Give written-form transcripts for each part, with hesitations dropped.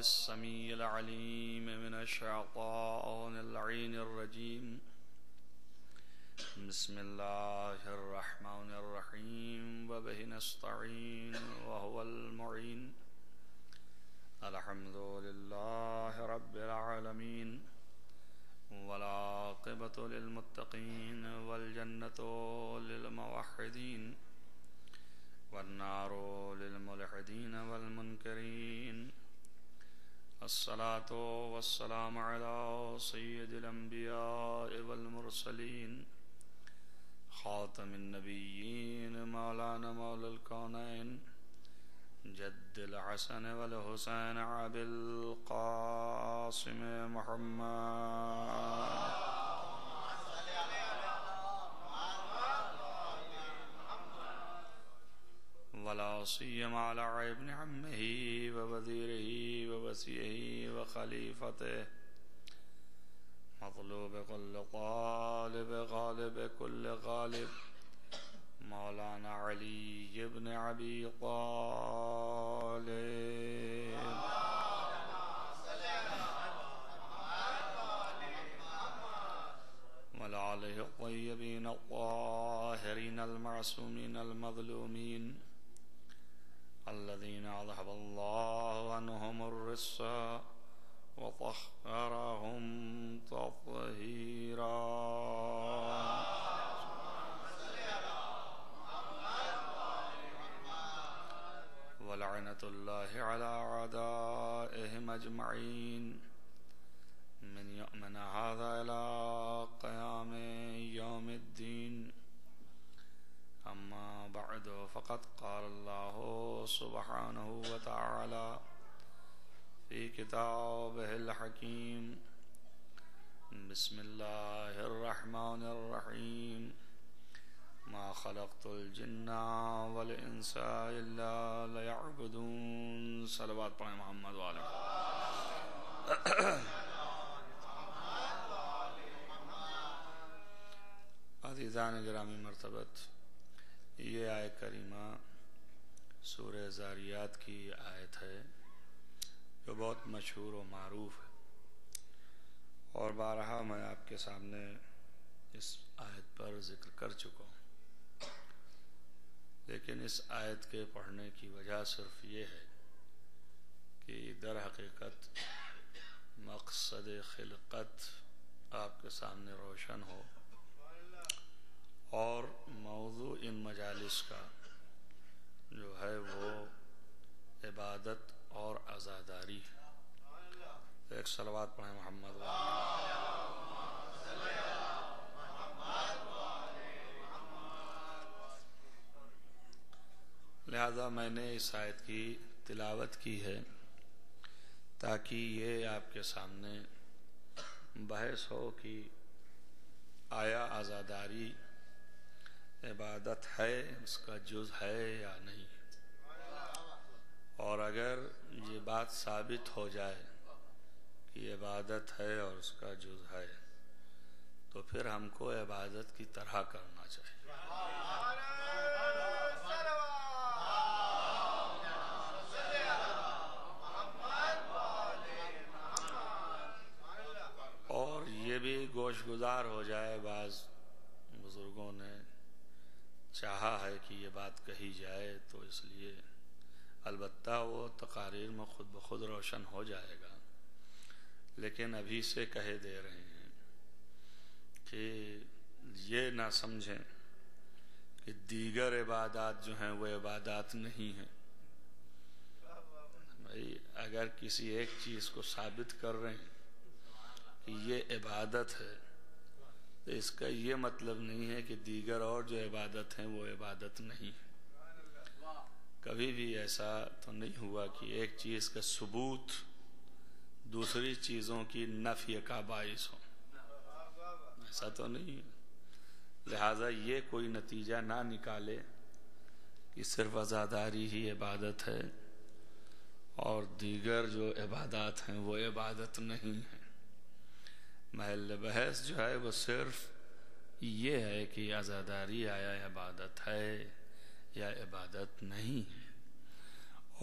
السميع العليم من الشيطان اللعين الرجيم. بسم الله الرحمن الرحيم وبه نستعين وهو المعين. الحمد لله رب العالمين والعاقبة للمتقين والجنة للموحدين والنار للملحدين والمنكرين. الصلاة والسلام على سيد الأنبياء والمرسلين خاتم النبيين مولانا مولى الكونين جد الحسن والحسين أبي القاسم محمد ولا سيما على ابن عمه ووزيره ووصيه وخليفته مطلوب كل طالب غالب كل غالب مولانا علي بن أبي طالب وعلى آله الطيبين الطاهرين المعصومين المظلومين الذين أذهب الله عنهم الرجس وطهرهم تطهيرا. ولعنة الله على أعدائهم أجمعين من يؤمن هذا إلى قيام يوم الدين. أما بعد فقد قال الله سبحانه وتعالى في كتابه الحكيم: بسم الله الرحمن الرحيم ما خلقت الجن والإنس إلا ليعبدون. صلوات پڑھیں محمد وآلہ. عزیزان گرامی مرتبت، یہ آیت کریمہ سورہ زاریات کی آیت ہے جو بہت مشہور و معروف ہے، اور بارہا میں آپ کے سامنے اس آیت پر ذکر کر چکا ہوں. لیکن اس آیت کے پڑھنے کی وجہ صرف یہ ہے کہ در حقیقت مقصد خلقت آپ کے سامنے روشن ہو، اور موضوع ان مجالس کا جو ہے وہ عبادت اور عزاداری ہے. ایک صلوات پڑھیں محمد لہذا میں نے اس آیت کی تلاوت کی ہے تاکہ یہ آپ کے سامنے بحث ہو کہ آیا عزاداری عبادت ہے، اس کا جز ہے یا نہیں. اور اگر یہ بات ثابت ہو جائے کہ عبادت ہے اور اس کا جز ہے تو پھر ہم کو عبادت کی طرح کرنا چاہیے. اور یہ بھی گوش گزار ہو جائے، بعض بزرگوں نے چاہا ہے کہ یہ بات کہی جائے تو اس لیے البتہ وہ تقاریر میں خود بخود روشن ہو جائے گا، لیکن ابھی سے کہے دے رہے ہیں کہ یہ نہ سمجھیں کہ دیگر عبادات جو ہیں وہ عبادات نہیں ہیں. بھائی اگر کسی ایک چیز کو ثابت کر رہے ہیں کہ یہ عبادت ہے تو اس کا یہ مطلب نہیں ہے کہ دیگر اور جو عبادت ہیں وہ عبادت نہیں ہے. کبھی بھی ایسا تو نہیں ہوا کہ ایک چیز کا ثبوت دوسری چیزوں کی نفی کا باعث ہو، ایسا تو نہیں ہے. لہذا یہ کوئی نتیجہ نہ نکالے کہ صرف عزاداری ہی عبادت ہے اور دیگر جو عبادات ہیں وہ عبادت نہیں ہیں. محل بحث جو ہے وہ صرف یہ ہے کہ عزاداری آیا عبادت ہے یا عبادت نہیں ہے،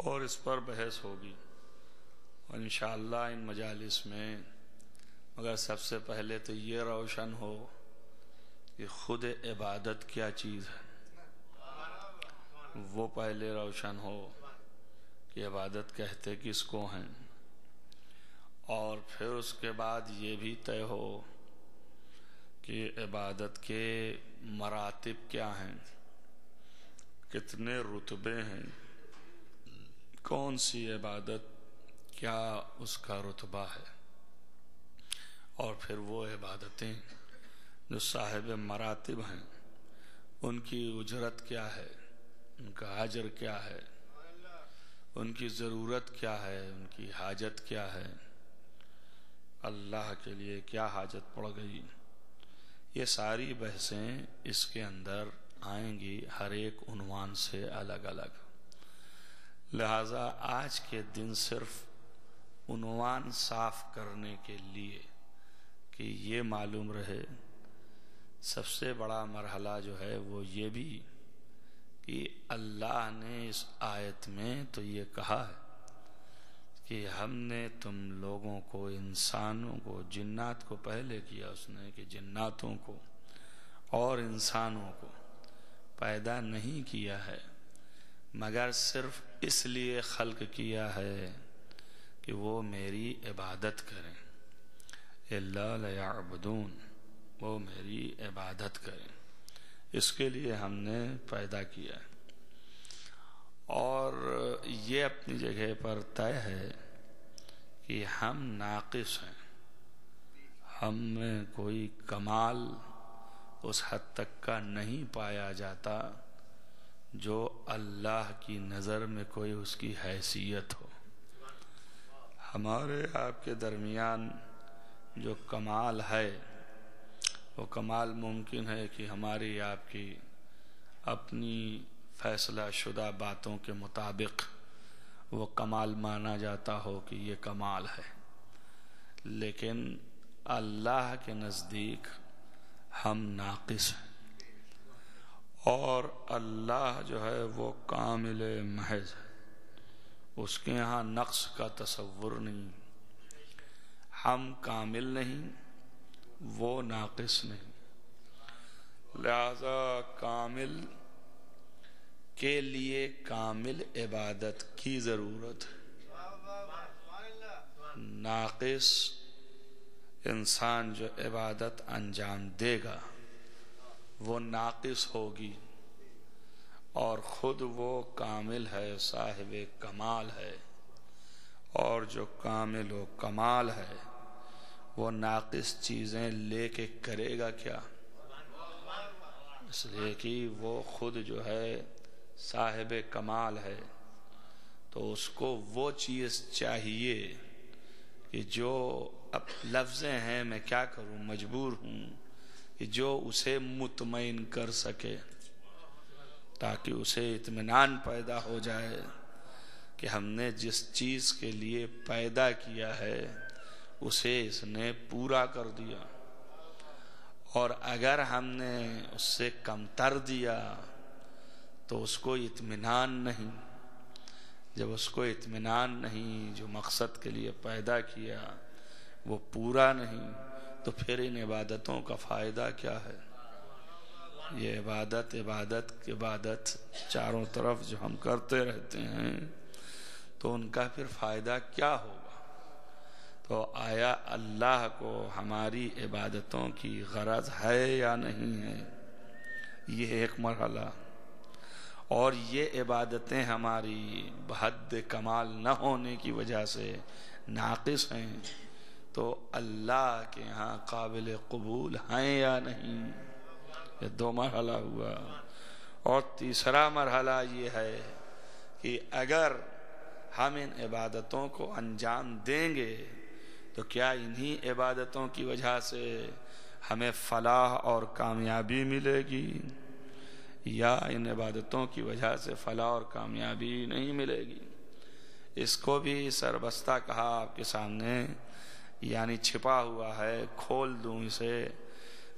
اور اس پر بحث ہوگی. انشاءاللہ ان مجالس میں مگر سب سے پہلے تو یہ روشن ہو کہ خود عبادت کیا چیز ہے، وہ پہلے روشن ہو کہ عبادت کہتے کس کو ہیں، اور پھر اس کے بعد یہ بھی طے ہو کہ عبادت کے مراتب کیا ہیں، کتنے رتبے ہیں، کون سی عبادت کیا اس کا رتبہ ہے، اور پھر وہ عبادتیں جو صاحب مراتب ہیں ان کی اجرت کیا ہے، ان کا اجر کیا ہے، ان کی ضرورت کیا ہے، ان کی حاجت کیا ہے، اللہ کے لیے کیا حاجت پڑ گئی، یہ ساری بحثیں اس کے اندر آئیں گی ہر ایک عنوان سے الگ الگ۔ لہذا آج کے دن صرف عنوان صاف کرنے کے لیے کہ یہ معلوم رہے، سب سے بڑا مرحلہ جو ہے وہ یہ بھی کہ اللہ نے اس آیت میں تو یہ کہا ہے کہ ہم نے تم لوگوں کو، انسانوں کو، جنات کو پہلے کیا اس نے کہ جناتوں کو اور انسانوں کو پیدا نہیں کیا ہے مگر صرف اس لیے خلق کیا ہے کہ وہ میری عبادت کریں، الا لیعبدون، وہ میری عبادت کریں، اس کے لیے ہم نے پیدا کیا ہے۔ اور یہ اپنی جگہ پر طے ہے کہ ہم ناقص ہیں، ہم میں کوئی کمال اس حد تک کا نہیں پایا جاتا جو اللہ کی نظر میں کوئی اس کی حیثیت ہو۔ ہمارے آپ کے درمیان جو کمال ہے وہ کمال ممکن ہے کہ ہماری آپ کی اپنی فیصلہ شدہ باتوں کے مطابق وہ کمال مانا جاتا ہو کہ یہ کمال ہے، لیکن اللہ کے نزدیک ہم ناقص ہیں، اور اللہ جو ہے وہ کامل محض ہے، اس کے ہاں نقص کا تصور نہیں، ہم کامل نہیں، وہ ناقص نہیں، لہذا کامل کے لیے کامل عبادت کی ضرورت ہے۔ ناقص انسان جو عبادت انجام دے گا وہ ناقص ہوگی، اور خود وہ کامل ہے، صاحب کمال ہے، اور جو کامل و کمال ہے وہ ناقص چیزیں لے کے کرے گا کیا؟ اس لیے کہ وہ خود جو ہے صاحب کمال ہے، تو اس کو وہ چیز چاہیے کہ جو اب لفظیں ہیں میں کیا کروں، مجبور ہوں کہ جو اسے مطمئن کر سکے، تاکہ اسے اطمینان پیدا ہو جائے کہ ہم نے جس چیز کے لیے پیدا کیا ہے اسے اس نے پورا کر دیا، اور اگر ہم نے اس سے کمتر دیا تو اس کو اطمینان نہیں۔ جب اس کو اطمینان نہیں، جو مقصد کے لیے پیدا کیا وہ پورا نہیں، تو پھر ان عبادتوں کا فائدہ کیا ہے؟ یہ عبادت چاروں طرف جو ہم کرتے رہتے ہیں تو ان کا پھر فائدہ کیا ہوگا؟ تو آیا اللہ کو ہماری عبادتوں کی غرض ہے یا نہیں ہے؟ یہ ایک مرحلہ، اور یہ عبادتیں ہماری بحد کمال نہ ہونے کی وجہ سے ناقص ہیں، تو اللہ کے ہاں قابل قبول ہیں یا نہیں؟ یہ دو مرحلہ ہوا، اور تیسرا مرحلہ یہ ہے کہ اگر ہم ان عبادتوں کو انجام دیں گے تو کیا انہی عبادتوں کی وجہ سے ہمیں فلاح اور کامیابی ملے گی، یا ان عبادتوں کی وجہ سے فلاح اور کامیابی نہیں ملے گی؟ اس کو بھی سربستہ کہا آپ کے سامنے، یعنی چھپا ہوا ہے، کھول دوں اسے۔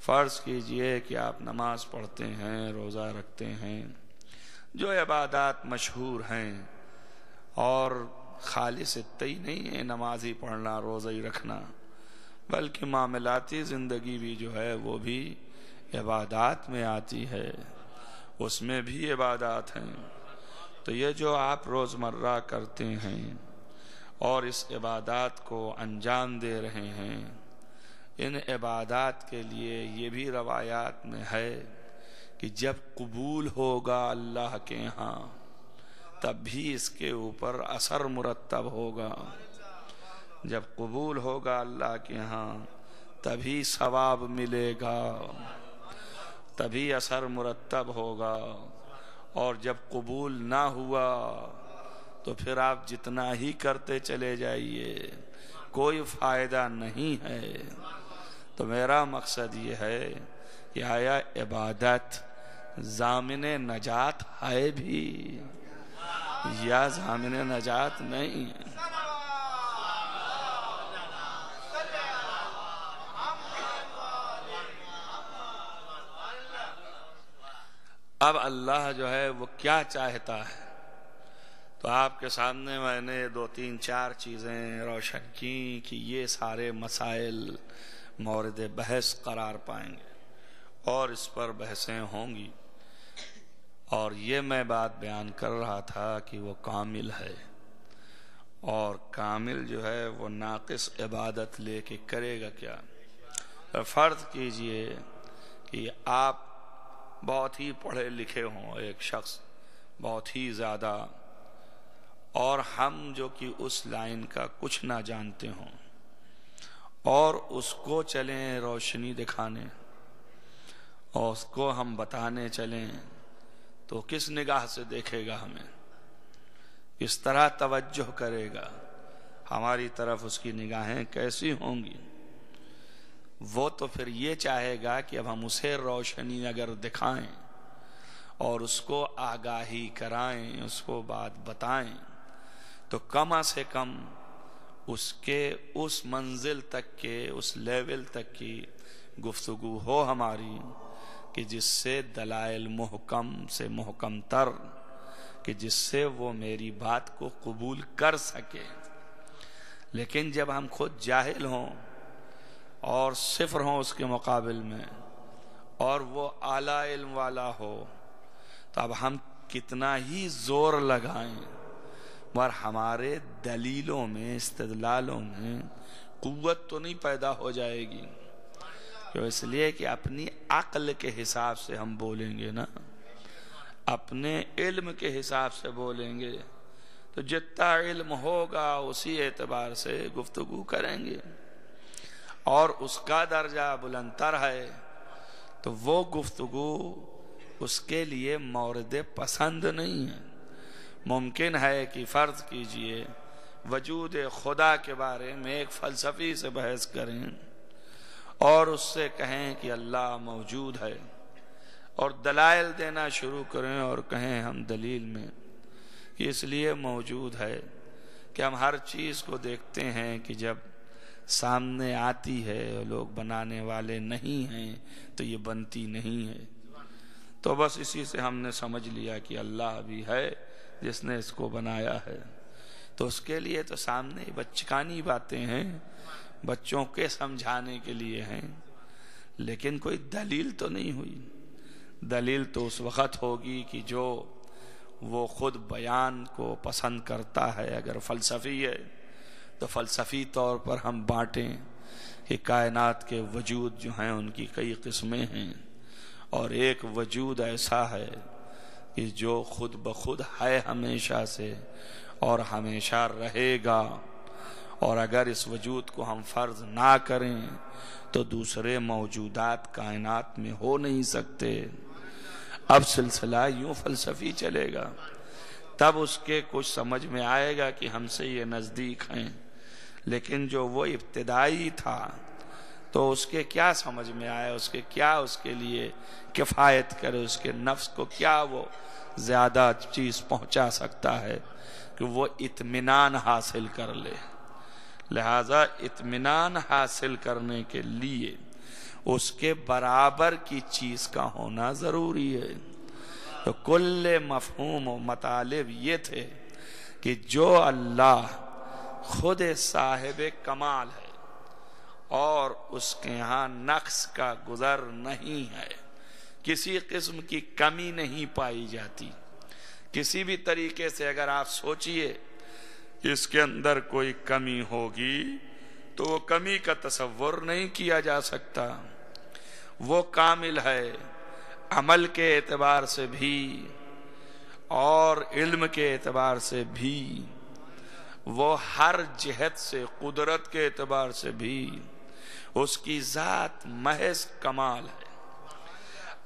فرض کیجئے کہ آپ نماز پڑھتے ہیں، روزہ رکھتے ہیں، جو عبادات مشہور ہیں، اور خالص اتنی نہیں ہے نماز ہی پڑھنا روزہ ہی رکھنا، بلکہ معاملاتی زندگی بھی جو ہے وہ بھی عبادات میں آتی ہے، اس میں بھی عبادات ہیں۔ تو یہ جو آپ روزمرہ کرتے ہیں اور اس عبادات کو انجام دے رہے ہیں، ان عبادات کے لیے یہ بھی روایات میں ہے کہ جب قبول ہوگا اللہ کے ہاں تب بھی اس کے اوپر اثر مرتب ہوگا، جب قبول ہوگا اللہ کے ہاں تبھی ثواب ملے گا، تبھی اثر مرتب ہوگا، اور جب قبول نہ ہوا تو پھر آپ جتنا ہی کرتے چلے جائیے کوئی فائدہ نہیں ہے۔ تو میرا مقصد یہ ہے کہ آیا عبادت ضامن نجات ہے بھی یا ضامن نجات نہیں ہے؟ اب اللہ جو ہے وہ کیا چاہتا ہے، تو آپ کے سامنے میں نے 2 3 4 چیزیں روشن کی کہ یہ سارے مسائل مورد بحث قرار پائیں گے اور اس پر بحثیں ہوں گی، اور یہ میں بات بیان کر رہا تھا کہ وہ کامل ہے، اور کامل جو ہے وہ ناقص عبادت لے کے کرے گا کیا؟ فرض کیجئے کہ آپ بہت ہی پڑھے لکھے ہوں، ایک شخص بہت ہی زیادہ، اور ہم جو کہ اس لائن کا کچھ نہ جانتے ہوں اور اس کو چلیں روشنی دکھانے اور اس کو ہم بتانے چلیں، تو کس نگاہ سے دیکھے گا ہمیں، کس طرح توجہ کرے گا، ہماری طرف اس کی نگاہیں کیسی ہوں گی؟ وہ تو پھر یہ چاہے گا کہ اب ہم اسے روشنی اگر دکھائیں اور اس کو آگاہی کرائیں، اس کو بات بتائیں، تو کم از کم اس کے اس منزل تک کے، اس لیول تک کی گفتگو ہو ہماری کہ جس سے دلائل محکم سے محکم تر، کہ جس سے وہ میری بات کو قبول کر سکے۔ لیکن جب ہم خود جاہل ہوں اور صفر ہوں اس کے مقابل میں، اور وہ اعلیٰ علم والا ہو، تو اب ہم کتنا ہی زور لگائیں مگر ہمارے دلیلوں میں، استدلالوں میں قوت تو نہیں پیدا ہو جائے گی، کیوں؟ اس لیے کہ اپنی عقل کے حساب سے ہم بولیں گے نا، اپنے علم کے حساب سے بولیں گے، تو جتنا علم ہوگا اسی اعتبار سے گفتگو کریں گے، اور اس کا درجہ بلندتر ہے تو وہ گفتگو اس کے لیے مورد پسند نہیں ہے۔ ممکن ہے کہ فرض کیجئے وجود خدا کے بارے میں ایک فلسفی سے بحث کریں اور اس سے کہیں کہ اللہ موجود ہے، اور دلائل دینا شروع کریں اور کہیں ہم دلیل میں کہ اس لیے موجود ہے کہ ہم ہر چیز کو دیکھتے ہیں کہ جب سامنے آتی ہے، لوگ بنانے والے نہیں ہیں تو یہ بنتی نہیں ہے، تو بس اسی سے ہم نے سمجھ لیا کہ اللہ بھی ہے جس نے اس کو بنایا ہے۔ تو اس کے لیے تو سامنے بچکانی باتیں ہیں، بچوں کے سمجھانے کے لیے ہیں، لیکن کوئی دلیل تو نہیں ہوئی۔ دلیل تو اس وقت ہوگی کہ جو وہ خود بیان کو پسند کرتا ہے، اگر فلسفی ہے تو فلسفی طور پر ہم بانٹیں کہ کائنات کے وجود جو ہیں ان کی کئی قسمیں ہیں، اور ایک وجود ایسا ہے کہ جو خود بخود ہے ہمیشہ سے اور ہمیشہ رہے گا، اور اگر اس وجود کو ہم فرض نہ کریں تو دوسرے موجودات کائنات میں ہو نہیں سکتے۔ اب سلسلہ یوں فلسفی چلے گا، تب اس کے کچھ سمجھ میں آئے گا کہ ہم سے یہ نزدیک ہیں، لیکن جو وہ ابتدائی تھا تو اس کے کیا سمجھ میں آئے، اس کے کیا اس کے لیے کفایت کرے، اس کے نفس کو کیا وہ زیادہ چیز پہنچا سکتا ہے کہ وہ اطمینان حاصل کر لے۔ لہذا اطمینان حاصل کرنے کے لیے اس کے برابر کی چیز کا ہونا ضروری ہے۔ تو کل مفہوم و مطالب یہ تھے کہ جو اللہ خود صاحب کمال ہے اور اس کے ہاں نقص کا گزر نہیں ہے، کسی قسم کی کمی نہیں پائی جاتی. کسی بھی طریقے سے اگر آپ سوچئے اس کے اندر کوئی کمی ہوگی تو وہ کمی کا تصور نہیں کیا جا سکتا. وہ کامل ہے عمل کے اعتبار سے بھی اور علم کے اعتبار سے بھی، وہ ہر جہت سے قدرت کے اعتبار سے بھی اس کی ذات محض کمال ہے.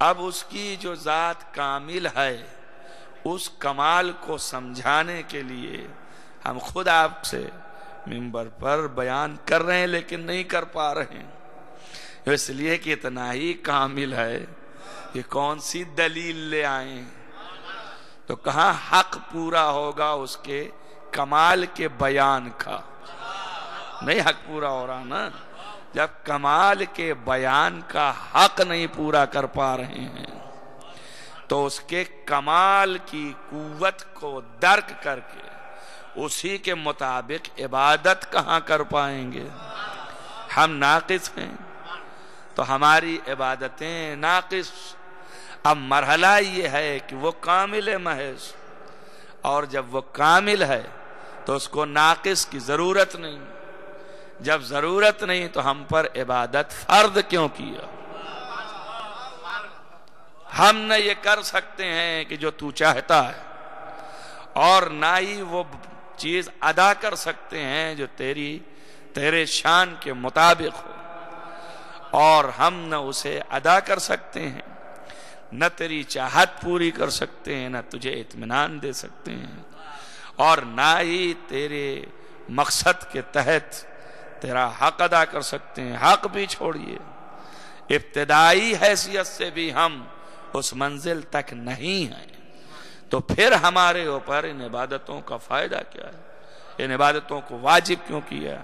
اب اس کی جو ذات کامل ہے اس کمال کو سمجھانے کے لیے ہم خود آپ سے منبر پر بیان کر رہے ہیں لیکن نہیں کر پا رہے ہیں، اس لیے کہ اتنا ہی کامل ہے کہ کون سی دلیل لے آئیں. تو کہاں حق پورا ہوگا اس کے کمال کے بیان کا؟ نہیں حق پورا ہو رہا نا. جب کمال کے بیان کا حق نہیں پورا کر پا رہے ہیں تو اس کے کمال کی قوت کو درک کر کے اسی کے مطابق عبادت کہاں کر پائیں گے؟ ہم ناقص ہیں تو ہماری عبادتیں ناقص. اب مرحلہ یہ ہے کہ وہ کامل ہے محض، اور جب وہ کامل ہے تو اس کو ناقص کی ضرورت نہیں. جب ضرورت نہیں تو ہم پر عبادت فرض کیوں کیا؟ ہم نہ یہ کر سکتے ہیں کہ جو تو چاہتا ہے، اور نہ ہی وہ چیز ادا کر سکتے ہیں جو تیرے شان کے مطابق ہو، اور ہم نہ اسے ادا کر سکتے ہیں، نہ تیری چاہت پوری کر سکتے ہیں، نہ تجھے اطمینان دے سکتے ہیں، اور نہ ہی تیرے مقصد کے تحت تیرا حق ادا کر سکتے ہیں. حق بھی چھوڑیے، ابتدائی حیثیت سے بھی ہم اس منزل تک نہیں ہیں. تو پھر ہمارے اوپر ان عبادتوں کا فائدہ کیا ہے؟ ان عبادتوں کو واجب کیوں کیا؟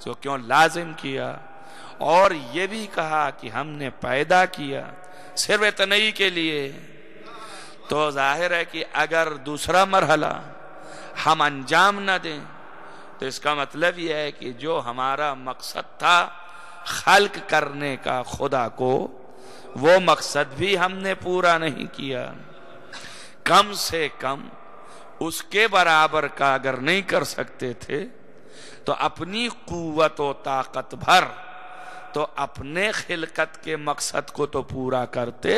تو کیوں لازم کیا؟ اور یہ بھی کہا کہ ہم نے پیدا کیا صرف اتنائی کے لیے. تو ظاہر ہے کہ اگر دوسرا مرحلہ ہم انجام نہ دیں تو اس کا مطلب یہ ہے کہ جو ہمارا مقصد تھا خلق کرنے کا خدا کو، وہ مقصد بھی ہم نے پورا نہیں کیا. کم سے کم اس کے برابر کا اگر نہیں کر سکتے تھے تو اپنی قوت و طاقت بھر تو اپنے خلقت کے مقصد کو تو پورا کرتے.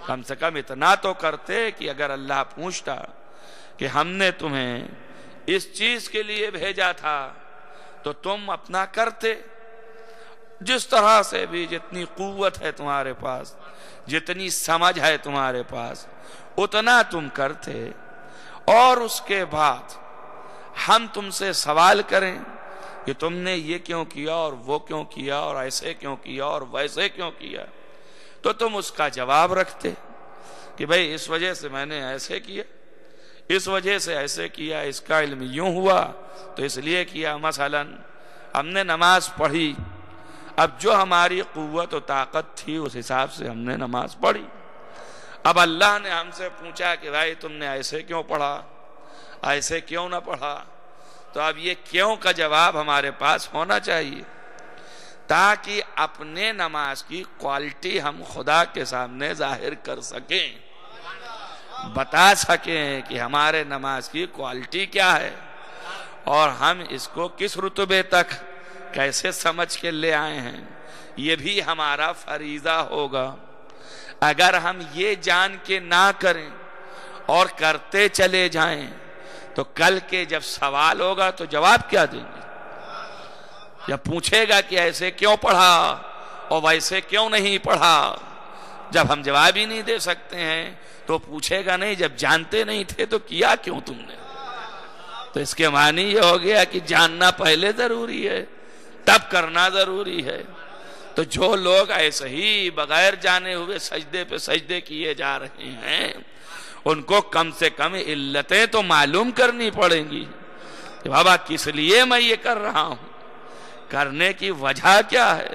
کم سے کم اتنا تو کرتے کہ اگر اللہ پوچھتا کہ ہم نے تمہیں اس چیز کے لیے بھیجا تھا تو تم اپنا کرتے. جس طرح سے بھی جتنی قوت ہے تمہارے پاس، جتنی سمجھ ہے تمہارے پاس، اتنا تم کرتے. اور اس کے بعد ہم تم سے سوال کریں کہ تم نے یہ کیوں کیا اور وہ کیوں کیا اور ایسے کیوں کیا اور ویسے کیوں کیا، تو تم اس کا جواب رکھتے کہ بھئی اس وجہ سے میں نے ایسے کیا، اس وجہ سے ایسے کیا، اس کا علم یوں ہوا تو اس لیے کیا. مثلا ہم نے نماز پڑھی، اب جو ہماری قوت و طاقت تھی اس حساب سے ہم نے نماز پڑھی. اب اللہ نے ہم سے پوچھا کہ بھائی تم نے ایسے کیوں پڑھا، ایسے کیوں نہ پڑھا، تو اب یہ کیوں کا جواب ہمارے پاس ہونا چاہیے تاکہ اپنے نماز کی کوالٹی ہم خدا کے سامنے ظاہر کر سکیں، بتا سکیں کہ ہمارے نماز کی کوالٹی کیا ہے اور ہم اس کو کس رتبے تک کیسے سمجھ کے لے آئے ہیں. یہ بھی ہمارا فریضہ ہوگا. اگر ہم یہ جان کے نہ کریں اور کرتے چلے جائیں تو کل کے جب سوال ہوگا تو جواب کیا دیں گے؟ جب پوچھے گا کہ ایسے کیوں پڑھا اور ویسے کیوں نہیں پڑھا، جب ہم جواب ہی نہیں دے سکتے ہیں تو پوچھے گا نہیں جب جانتے نہیں تھے تو کیا کیوں تم نے. تو اس کے معنی یہ ہو گیا کہ جاننا پہلے ضروری ہے تب کرنا ضروری ہے. تو جو لوگ ایسے ہی بغیر جانے ہوئے سجدے پہ سجدے کیے جا رہے ہیں ان کو کم سے کم علتیں تو معلوم کرنی پڑیں گی کہ بابا کس لیے میں یہ کر رہا ہوں، کرنے کی وجہ کیا ہے.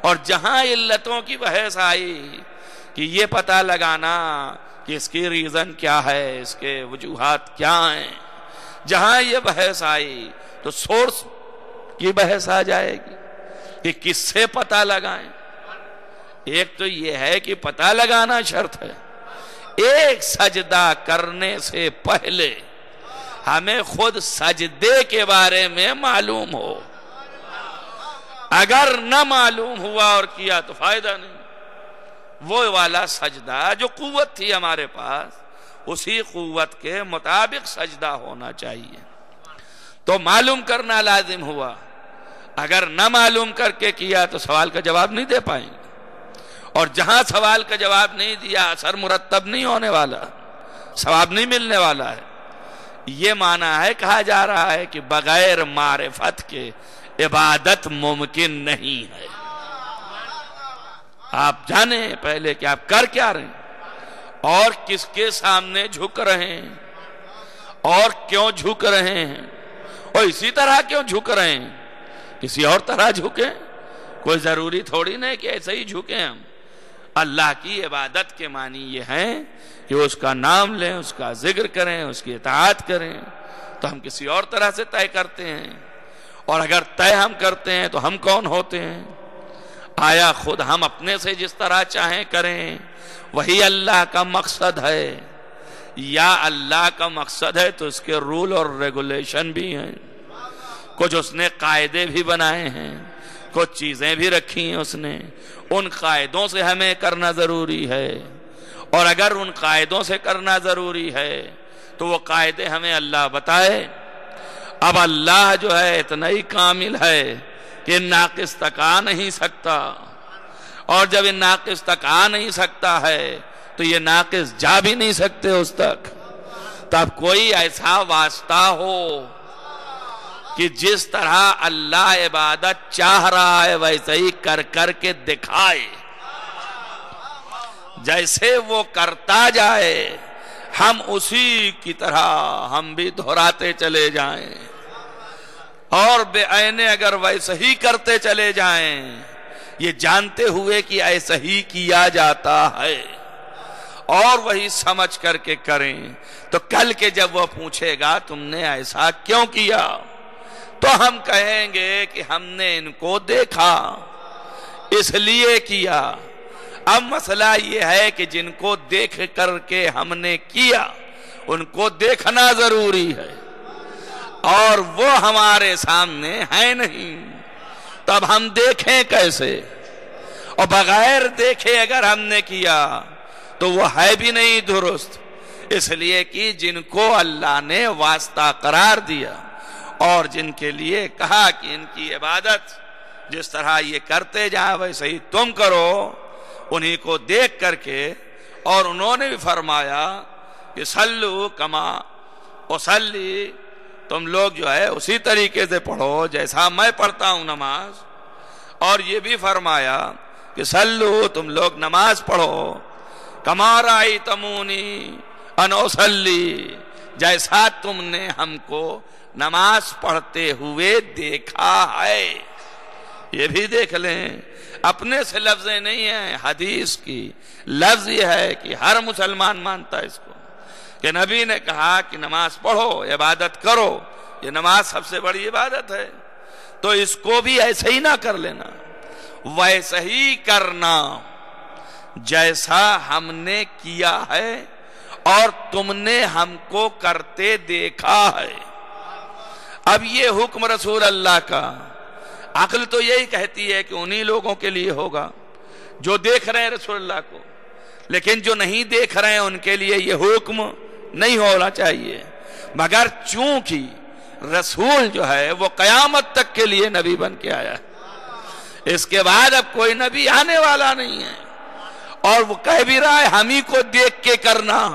اور جہاں علتوں کی بحث آئی کہ یہ پتہ لگانا کہ اس کی ریزن کیا ہے، اس کے وجوہات کیا ہیں، جہاں یہ بحث آئی تو سورس کی بحث آ جائے گی کہ کس سے پتہ لگائیں. ایک تو یہ ہے کہ پتہ لگانا شرط ہے. ایک سجدہ کرنے سے پہلے ہمیں خود سجدے کے بارے میں معلوم ہو. اگر نہ معلوم ہوا اور کیا تو فائدہ نہیں. وہ والا سجدہ جو قوت تھی ہمارے پاس اسی قوت کے مطابق سجدہ ہونا چاہیے. تو معلوم کرنا لازم ہوا. اگر نہ معلوم کر کے کیا تو سوال کا جواب نہیں دے پائیں گے. اور جہاں سوال کا جواب نہیں دیا اثر مرتب نہیں ہونے والا, ثواب نہیں ملنے والا ہے. یہ معنی ہے, کہا جا رہا ہے کہ بغیر معرفت کے عبادت ممکن نہیں ہے. آپ جانیں پہلے کہ آپ کر کیا رہے ہیں اور کس کے سامنے جھک رہے ہیں اور کیوں جھک رہے ہیں, اور اسی طرح کیوں جھک رہے ہیں. کسی اور طرح جھکیں, کوئی ضروری تھوڑی نہیں کہ ایسے ہی جھکیں ہم. اللہ کی عبادت کے معنی یہ ہیں کہ اس کا نام لیں, اس کا ذکر کریں, اس کی اطاعت کریں. تو ہم کسی اور طرح سے طے کرتے ہیں, اور اگر طے ہم کرتے ہیں تو ہم کون ہوتے ہیں؟ آیا خود ہم اپنے سے جس طرح چاہیں کریں وہی اللہ کا مقصد ہے, یا اللہ کا مقصد ہے تو اس کے رول اور ریگولیشن بھی ہیں. کچھ اس نے قاعدے بھی بنائے ہیں, کچھ چیزیں بھی رکھی ہیں اس نے. ان قاعدوں سے ہمیں کرنا ضروری ہے, اور اگر ان قاعدوں سے کرنا ضروری ہے تو وہ قاعدے ہمیں اللہ بتائے. اب اللہ جو ہے اتنا ہی کامل ہے کہ ناقص تک آ نہیں سکتا, اور جب یہ ناقص تک آ نہیں سکتا ہے تو یہ ناقص جا بھی نہیں سکتے اس تک. تب کوئی ایسا واسطہ ہو کہ جس طرح اللہ عبادت چاہ رہا ہے ویسے ہی کر کر کے دکھائے, جیسے وہ کرتا جائے ہم اسی کی طرح ہم بھی دہراتے چلے جائیں, اور بے عینے اگر ویسے ہی کرتے چلے جائیں یہ جانتے ہوئے کہ ایسا ہی کیا جاتا ہے, اور وہی سمجھ کر کے کریں. تو کل کے جب وہ پوچھے گا تم نے ایسا کیوں کیا تو ہم کہیں گے کہ ہم نے ان کو دیکھا اس لیے کیا. اب مسئلہ یہ ہے کہ جن کو دیکھ کر کے ہم نے کیا ان کو دیکھنا ضروری ہے, اور وہ ہمارے سامنے ہے نہیں. تب ہم دیکھیں کیسے؟ اور بغیر دیکھے اگر ہم نے کیا تو وہ ہے بھی نہیں درست. اس لیے کہ جن کو اللہ نے واسطہ قرار دیا اور جن کے لیے کہا کہ ان کی عبادت جس طرح یہ کرتے جائیں ویسے ہی تم کرو, انہی کو دیکھ کر کے, اور انہوں نے بھی فرمایا کہ صلو کما اصلی, تم لوگ جو ہے اسی طریقے سے پڑھو جیسا میں پڑھتا ہوں نماز. اور یہ بھی فرمایا کہ صلو, تم لوگ نماز پڑھو کما رأیتمونی ان اصلی, جیسا تم نے ہم کو نماز پڑھتے ہوئے دیکھا ہے. یہ بھی دیکھ لیں, اپنے سے لفظیں نہیں ہیں, حدیث کی لفظ یہ ہے کہ ہر مسلمان مانتا ہے اس کو کہ نبی نے کہا کہ نماز پڑھو, عبادت کرو, یہ نماز سب سے بڑی عبادت ہے. تو اس کو بھی ایسے ہی نہ کر لینا, ویسے ہی کرنا جیسا ہم نے کیا ہے اور تم نے ہم کو کرتے دیکھا ہے. اب یہ حکم رسول اللہ کا, عقل تو یہی کہتی ہے کہ انہی لوگوں کے لیے ہوگا جو دیکھ رہے ہیں رسول اللہ کو, لیکن جو نہیں دیکھ رہے ہیں ان کے لیے یہ حکم نہیں ہونا چاہیے. مگر چونکہ رسول جو ہے وہ قیامت تک کے لیے نبی بن کے آیا ہے, اس کے بعد اب کوئی نبی آنے والا نہیں ہے, اور وہ کہہ بھی رہا ہے ہم ہی کو دیکھ کے کرنا,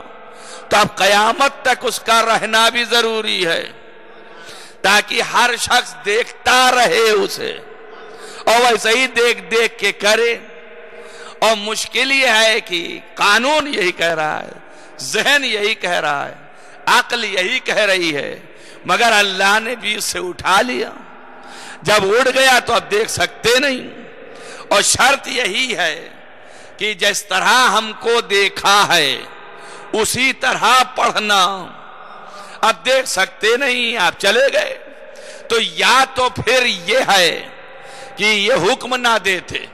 تو اب قیامت تک اس کا رہنا بھی ضروری ہے تاکہ ہر شخص دیکھتا رہے اسے اور ویسے ہی دیکھ دیکھ کے کرے. اور مشکل یہ ہے کہ قانون یہی کہہ رہا ہے, ذہن یہی کہہ رہا ہے, عقل یہی کہہ رہی ہے, مگر اللہ نے بھی اس سے اٹھا لیا. جب اڑ گیا تو اب دیکھ سکتے نہیں. اور شرط یہی ہے کہ جس طرح ہم کو دیکھا ہے اسی طرح پڑھنا. اب دیکھ سکتے نہیں، آپ چلے گئے۔ تو یا تو پھر یہ ہے کہ یہ حکم نہ دیتے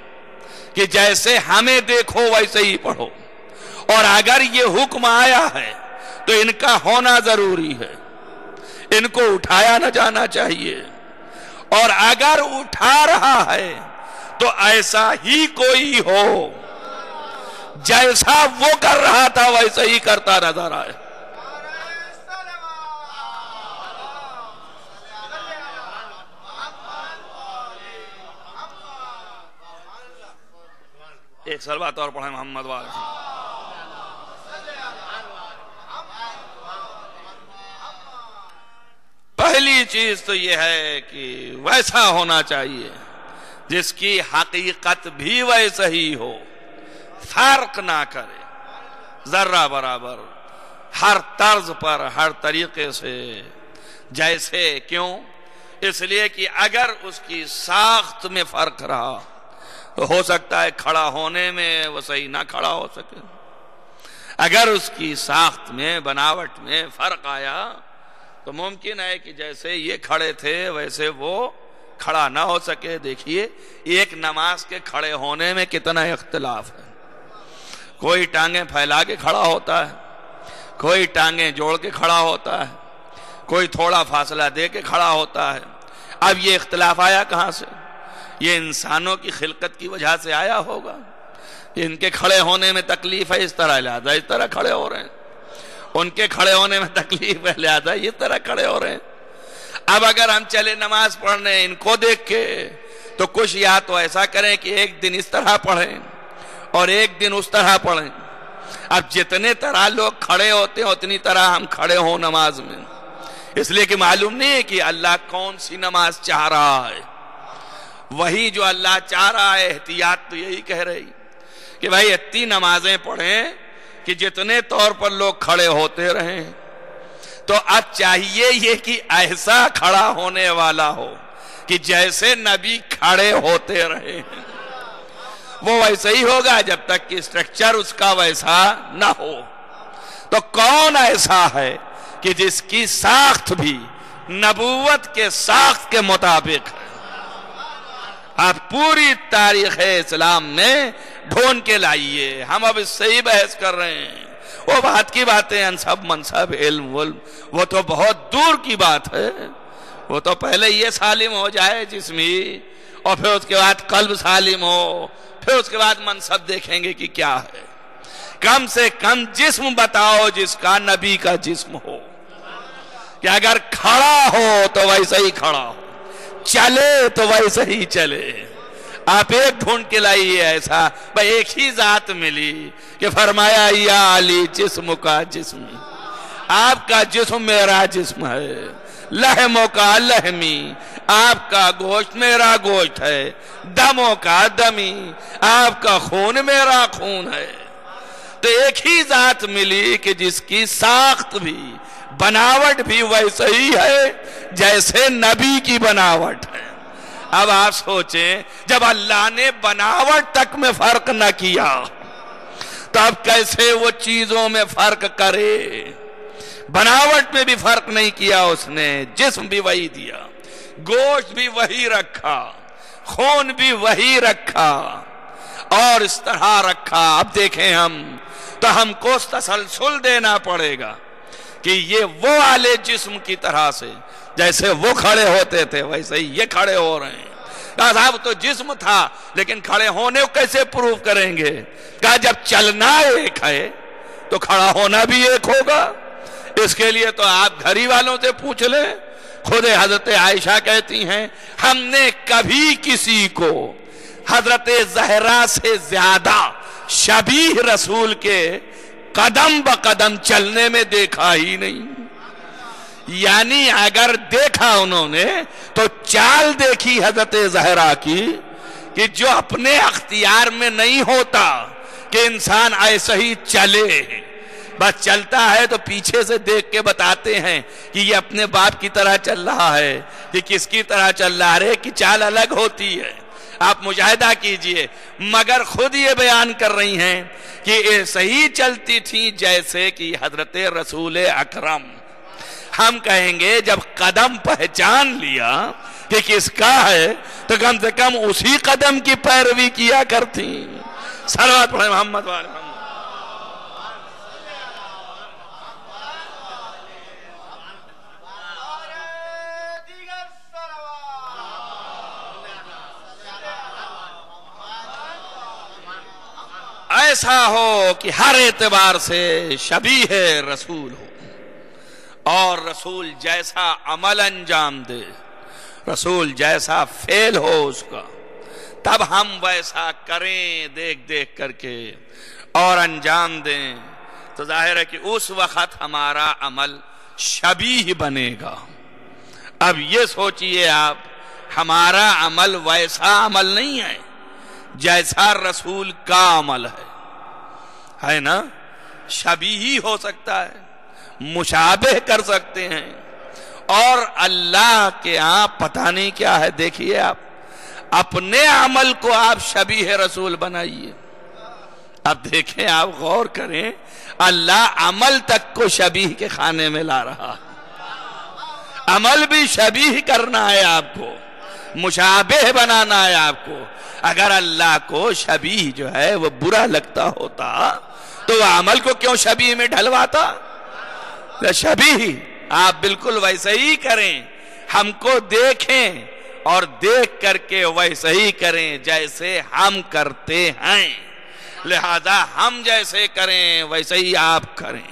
کہ جیسے ہمیں دیکھو ویسے ہی پڑھو، اور اگر یہ حکم آیا ہے تو ان کا ہونا ضروری ہے، ان کو اٹھایا نہ جانا چاہیے، اور اگر اٹھا رہا ہے تو ایسا ہی کوئی ہو جیسا وہ کر رہا تھا ویسے ہی کرتا نظر آئے۔ ایک صلوات اور پڑھیں محمد والے۔ پہلی چیز تو یہ ہے کہ ویسا ہونا چاہیے جس کی حقیقت بھی ویسا ہی ہو، فرق نہ کرے ذرہ برابر، ہر طرز پر، ہر طریقے سے، جیسے کیوں؟ اس لیے کہ اگر اس کی ساخت میں فرق رہا تو ہو سکتا ہے کھڑا ہونے میں وہ صحیح نہ کھڑا ہو سکے۔ اگر اس کی ساخت میں، بناوٹ میں فرق آیا تو ممکن ہے کہ جیسے یہ کھڑے تھے ویسے وہ کھڑا نہ ہو سکے۔ دیکھیے ایک نماز کے کھڑے ہونے میں کتنا اختلاف ہے، کوئی ٹانگیں پھیلا کے کھڑا ہوتا ہے، کوئی ٹانگیں جوڑ کے کھڑا ہوتا ہے، کوئی تھوڑا فاصلہ دے کے کھڑا ہوتا ہے۔ اب یہ اختلاف آیا کہاں سے؟ یہ انسانوں کی خلقت کی وجہ سے آیا ہوگا، ان کے کھڑے ہونے میں تکلیف ہے اس طرح، لہذا اس طرح کھڑے ہو رہے ہیں، ان کے کھڑے ہونے میں تکلیف ہے لہذا اس طرح کھڑے ہو رہے ہیں۔ اب اگر ہم چلے نماز پڑھنے ان کو دیکھ کے تو کچھ یا تو ایسا کریں کہ ایک دن اس طرح پڑھیں اور ایک دن اس طرح پڑھیں۔ اب جتنے طرح لوگ کھڑے ہوتے ہیں اتنی طرح ہم کھڑے ہوں نماز میں، اس لیے کہ معلوم نہیں ہے کہ اللہ کون سی نماز چاہ رہا ہے۔ وہی جو اللہ چاہ رہا ہے، احتیاط تو یہی کہہ رہی کہ بھائی اتنی نمازیں پڑھیں کہ جتنے طور پر لوگ کھڑے ہوتے رہیں۔ تو اب چاہیے یہ کہ ایسا کھڑا ہونے والا ہو کہ جیسے نبی کھڑے ہوتے رہے ہیں، وہ ویسے ہی ہوگا جب تک کہ اسٹرکچر اس کا ویسا نہ ہو۔ تو کون ایسا ہے کہ جس کی ساخت بھی نبوت کے ساخت کے مطابق ہے؟ آپ پوری تاریخ اسلام میں ڈھونڈ کے لائیے، ہم اب اس سے ہی بحث کر رہے ہیں۔ وہ بات کی باتیں انصب منصب علم وہ تو بہت دور کی بات ہے، وہ تو پہلے یہ سالم ہو جائے جسمی، اور پھر اس کے بعد قلب سالم ہو، پھر اس کے بعد منصب دیکھیں گے کہ کیا ہے۔ کم سے کم جسم بتاؤ جس کا نبی کا جسم ہو، کہ اگر کھڑا ہو تو ویسے ہی کھڑا ہو، چلے تو ویسے ہی چلے۔ آپ ایک ڈھونڈ کے لائیے ایسا، بھائی ایک ہی ذات ملی کہ فرمایا یا علی جسم کا جسم، آپ کا جسم میرا جسم ہے، لحموں کا لحمی، آپ کا گوشت میرا گوشت ہے، دموں کا دمی، آپ کا خون میرا خون ہے۔ تو ایک ہی ذات ملی کہ جس کی ساخت بھی، بناوٹ بھی ویسے ہی ہے جیسے نبی کی بناوٹ ہے۔ اب آپ سوچیں جب اللہ نے بناوٹ تک میں فرق نہ کیا تو اب کیسے وہ چیزوں میں فرق کرے؟ بناوٹ میں بھی فرق نہیں کیا اس نے، جسم بھی وہی دیا، گوشت بھی وہی رکھا، خون بھی وہی رکھا، اور اس طرح رکھا۔ اب دیکھیں ہم تو ہم کو تسلسل دینا پڑے گا کہ یہ وہ والے جسم کی طرح سے جیسے وہ کھڑے ہوتے تھے ویسے ہی یہ کھڑے ہو رہے ہیں۔ کہا صاحب تو جسم تھا لیکن کھڑے ہونے کو کیسے پروف کریں گے؟ کہا جب چلنا ایک ہے تو کھڑا ہونا بھی ایک ہوگا۔ اس کے لیے تو آپ گھری والوں سے پوچھ لیں، خود حضرت عائشہ کہتی ہیں ہم نے کبھی کسی کو حضرت زہرا سے زیادہ شبیہ رسول کے قدم بقدم چلنے میں دیکھا ہی نہیں۔ یعنی اگر دیکھا انہوں نے تو چال دیکھی حضرت زہرا کی کہ جو اپنے اختیار میں نہیں ہوتا کہ انسان ایسے ہی چلے، بس چلتا ہے تو پیچھے سے دیکھ کے بتاتے ہیں کہ یہ اپنے باپ کی طرح چل رہا ہے، یہ کس کی طرح چل رہا ہے کہ چال الگ ہوتی ہے۔ آپ مشاہدہ کیجئے، مگر خود یہ بیان کر رہی ہیں کہ ایسے ہی چلتی تھی جیسے کہ حضرت رسول اکرم ہم کہیں گے جب قدم پہچان لیا کہ کس کا ہے تو کم سے کم اسی قدم کی پیروی کیا کرتی. صلوات پڑھیں محمد وآل محمد. ایسا ہو کہ ہر اعتبار سے شبیہ رسول ہو اور رسول جیسا عمل انجام دے، رسول جیسا فعل ہو اس کا، تب ہم ویسا کریں دیکھ دیکھ کر کے اور انجام دیں تو ظاہر ہے کہ اس وقت ہمارا عمل شبیہ بنے گا. اب یہ سوچئے آپ، ہمارا عمل ویسا عمل نہیں ہے جیسا رسول کا عمل ہے نا. شبیہ ہو سکتا ہے، مشابہ کر سکتے ہیں، اور اللہ کے ہاں پتہ نہیں کیا ہے. دیکھیے آپ اپنے عمل کو آپ شبیہ رسول بنائیے. اب دیکھیں آپ غور کریں، اللہ عمل تک کو شبیہ کے خانے میں لا رہا. عمل بھی شبیہ کرنا ہے آپ کو، مشابہ بنانا ہے آپ کو. اگر اللہ کو شبیہ جو ہے وہ برا لگتا ہوتا تو وہ عمل کو کیوں شبیہ میں ڈھلواتا؟ شبیہ آپ بالکل ویسے ہی کریں، ہم کو دیکھیں اور دیکھ کر کے ویسے ہی کریں جیسے ہم کرتے ہیں. لہذا ہم جیسے کریں ویسے ہی آپ کریں،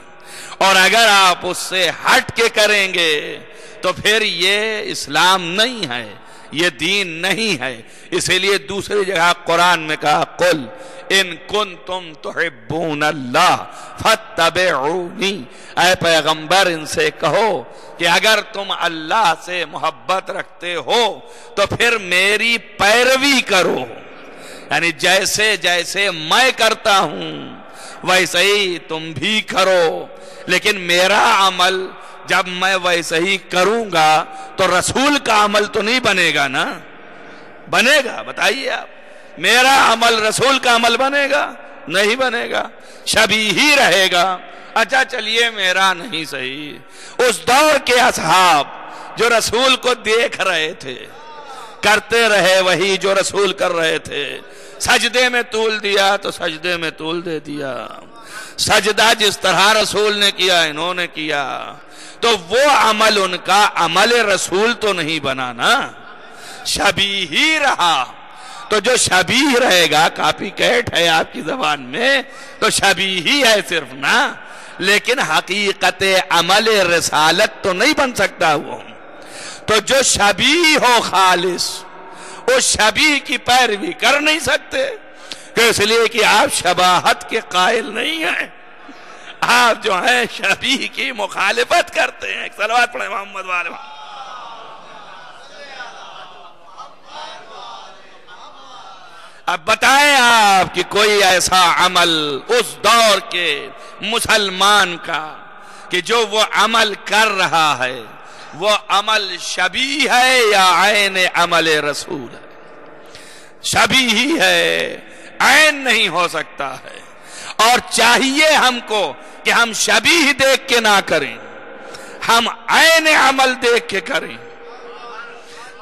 اور اگر آپ اس سے ہٹ کے کریں گے تو پھر یہ اسلام نہیں ہے، یہ دین نہیں ہے. اسی لیے دوسری جگہ قرآن میں کہا قل ان کنتم تحبون اللہ فاتبعونی. اے پیغمبر ان سے کہو کہ اگر تم اللہ سے محبت رکھتے ہو تو پھر میری پیروی کرو. یعنی جیسے جیسے میں کرتا ہوں ویسے ہی تم بھی کرو. لیکن میرا عمل جب میں ویسے ہی کروں گا تو رسول کا عمل تو نہیں بنے گا نا. بنے گا؟ بتائیے آپ. میرا عمل رسول کا عمل بنے گا؟ نہیں بنے گا، شبیہ ہی رہے گا. اچھا چلیے میرا نہیں صحیح، اس دور کے اصحاب جو رسول کو دیکھ رہے تھے کرتے رہے وہی جو رسول کر رہے تھے. سجدے میں طول دیا تو سجدے میں طول دے دیا. سجدہ جس طرح رسول نے کیا انہوں نے کیا، تو وہ عمل ان کا عمل رسول تو نہیں بنانا، شبیہ ہی رہا. تو جو شبیہ رہے گا، کاپی کیٹ ہے آپ کی زبان میں، تو شبیہ ہی ہے صرف نا، لیکن حقیقت عمل رسالت تو نہیں بن سکتا وہ. تو جو شبیہ ہو خالص، اس شبیہ کی پیروی کر نہیں سکتے، کہ اس لیے کہ آپ شباہت کے قائل نہیں ہیں، آپ جو ہیں شبیہ کی مخالفت کرتے ہیں. صلوات پڑھیں محمد وآل محمد. اب بتائیں آپ کہ کوئی ایسا عمل اس دور کے مسلمان کا کہ جو وہ عمل کر رہا ہے وہ عمل شبیہ ہے یا عین عمل رسول ہے؟ شبیہ ہی ہے، عین نہیں ہو سکتا ہے. اور چاہیے ہم کو کہ ہم شبیہ دیکھ کے نہ کریں، ہم عین عمل دیکھ کے کریں.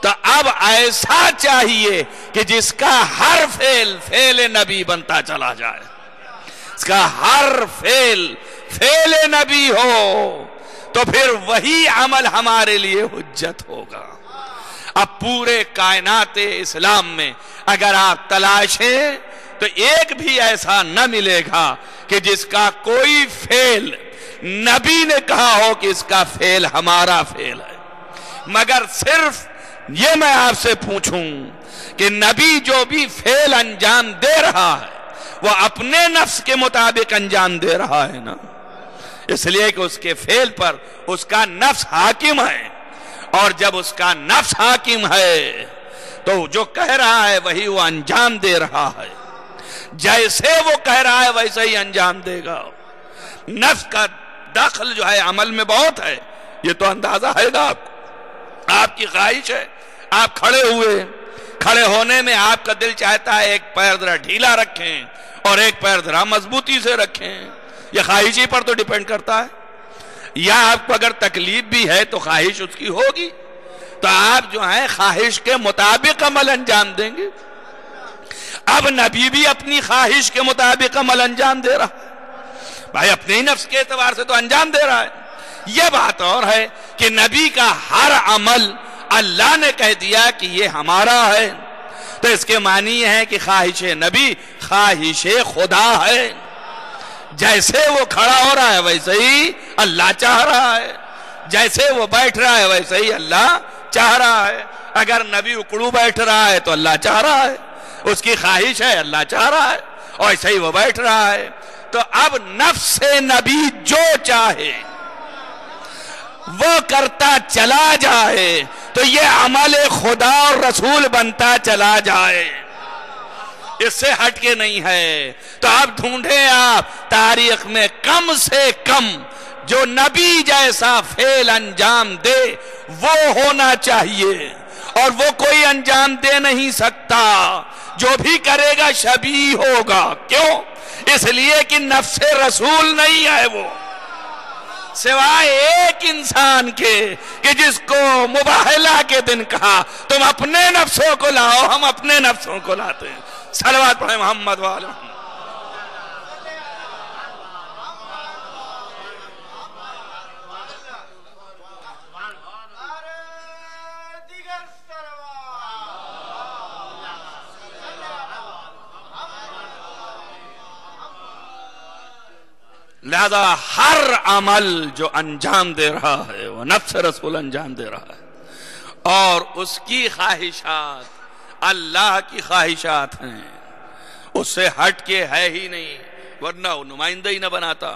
تو اب ایسا چاہیے کہ جس کا ہر فعل نبی بنتا چلا جائے، اس کا ہر فعل نبی ہو، تو پھر وہی عمل ہمارے لیے حجت ہوگا. اب پورے کائنات اسلام میں اگر آپ تلاشیں تو ایک بھی ایسا نہ ملے گا کہ جس کا کوئی فعل نبی نے کہا ہو کہ اس کا فعل ہمارا فعل ہے. مگر صرف یہ میں آپ سے پوچھوں کہ نبی جو بھی فعل انجام دے رہا ہے وہ اپنے نفس کے مطابق انجام دے رہا ہے نا، اس لیے کہ اس کے فعل پر اس کا نفس حاکم ہے، اور جب اس کا نفس حاکم ہے تو جو کہہ رہا ہے وہی وہ انجام دے رہا ہے. جیسے وہ کہہ رہا ہے ویسے ہی انجام دے گا. نفس کا دخل جو ہے عمل میں بہت ہے، یہ تو اندازہ ہے گا آپ کو. آپ کی خواہش ہے، آپ کھڑے ہوئے، کھڑے ہونے میں آپ کا دل چاہتا ہے ایک پیر ذرا ڈھیلا رکھیں اور ایک پیر ذرا مضبوطی سے رکھیں. یہ خواہشی پر تو ڈیپینڈ کرتا ہے. یا آپ کو اگر تکلیف بھی ہے تو خواہش اس کی ہوگی، تو آپ جو ہیں خواہش کے مطابق عمل انجام دیں گے۔ اب نبی بھی اپنی خواہش کے مطابق عمل انجام دے رہا ہے، بھائی اپنے ہی نفس کے اعتبار سے تو انجام دے رہا ہے۔ یہ بات اور ہے کہ نبی کا ہر عمل اللہ نے کہہ دیا کہ یہ ہمارا ہے، تو اس کے معنی یہ ہے کہ خواہش نبی خواہش خدا ہے۔ جیسے وہ کھڑا ہو رہا ہے ویسے ہی اللہ چاہ رہا ہے، جیسے وہ بیٹھ رہا ہے ویسے ہی اللہ چاہ رہا ہے۔ اگر نبی اکڑو بیٹھ رہا ہے تو اللہ چاہ رہا ہے، اس کی خواہش ہے، اللہ چاہ رہا ہے، اور ایسے ہی وہ بیٹھ رہا ہے۔ تو اب نفس نبی جو چاہے وہ کرتا چلا جائے تو یہ عمل خدا اور رسول بنتا چلا جائے، اس سے ہٹ کے نہیں ہے۔ تو اب ڈھونڈیں آپ تاریخ میں کم سے کم جو نبی جیسا فعل انجام دے وہ ہونا چاہیے، اور وہ کوئی انجام دے نہیں سکتا، جو بھی کرے گا شبیہ ہوگا۔ کیوں؟ اس لیے کہ نفس رسول نہیں ہے وہ، سوائے ایک انسان کے کہ جس کو مباہلہ کے دن کہا تم اپنے نفسوں کو لاؤ، ہم اپنے نفسوں کو لاتے ہیں۔ صلوات پڑھیں محمد وآل محمد۔ لہذا ہر عمل جو انجام دے رہا ہے وہ نفس رسول انجام دے رہا ہے، اور اس کی خواہشات اللہ کی خواہشات ہیں، اس سے ہٹ کے ہے ہی نہیں، ورنہ وہ نمائندہ ہی نہ بناتا۔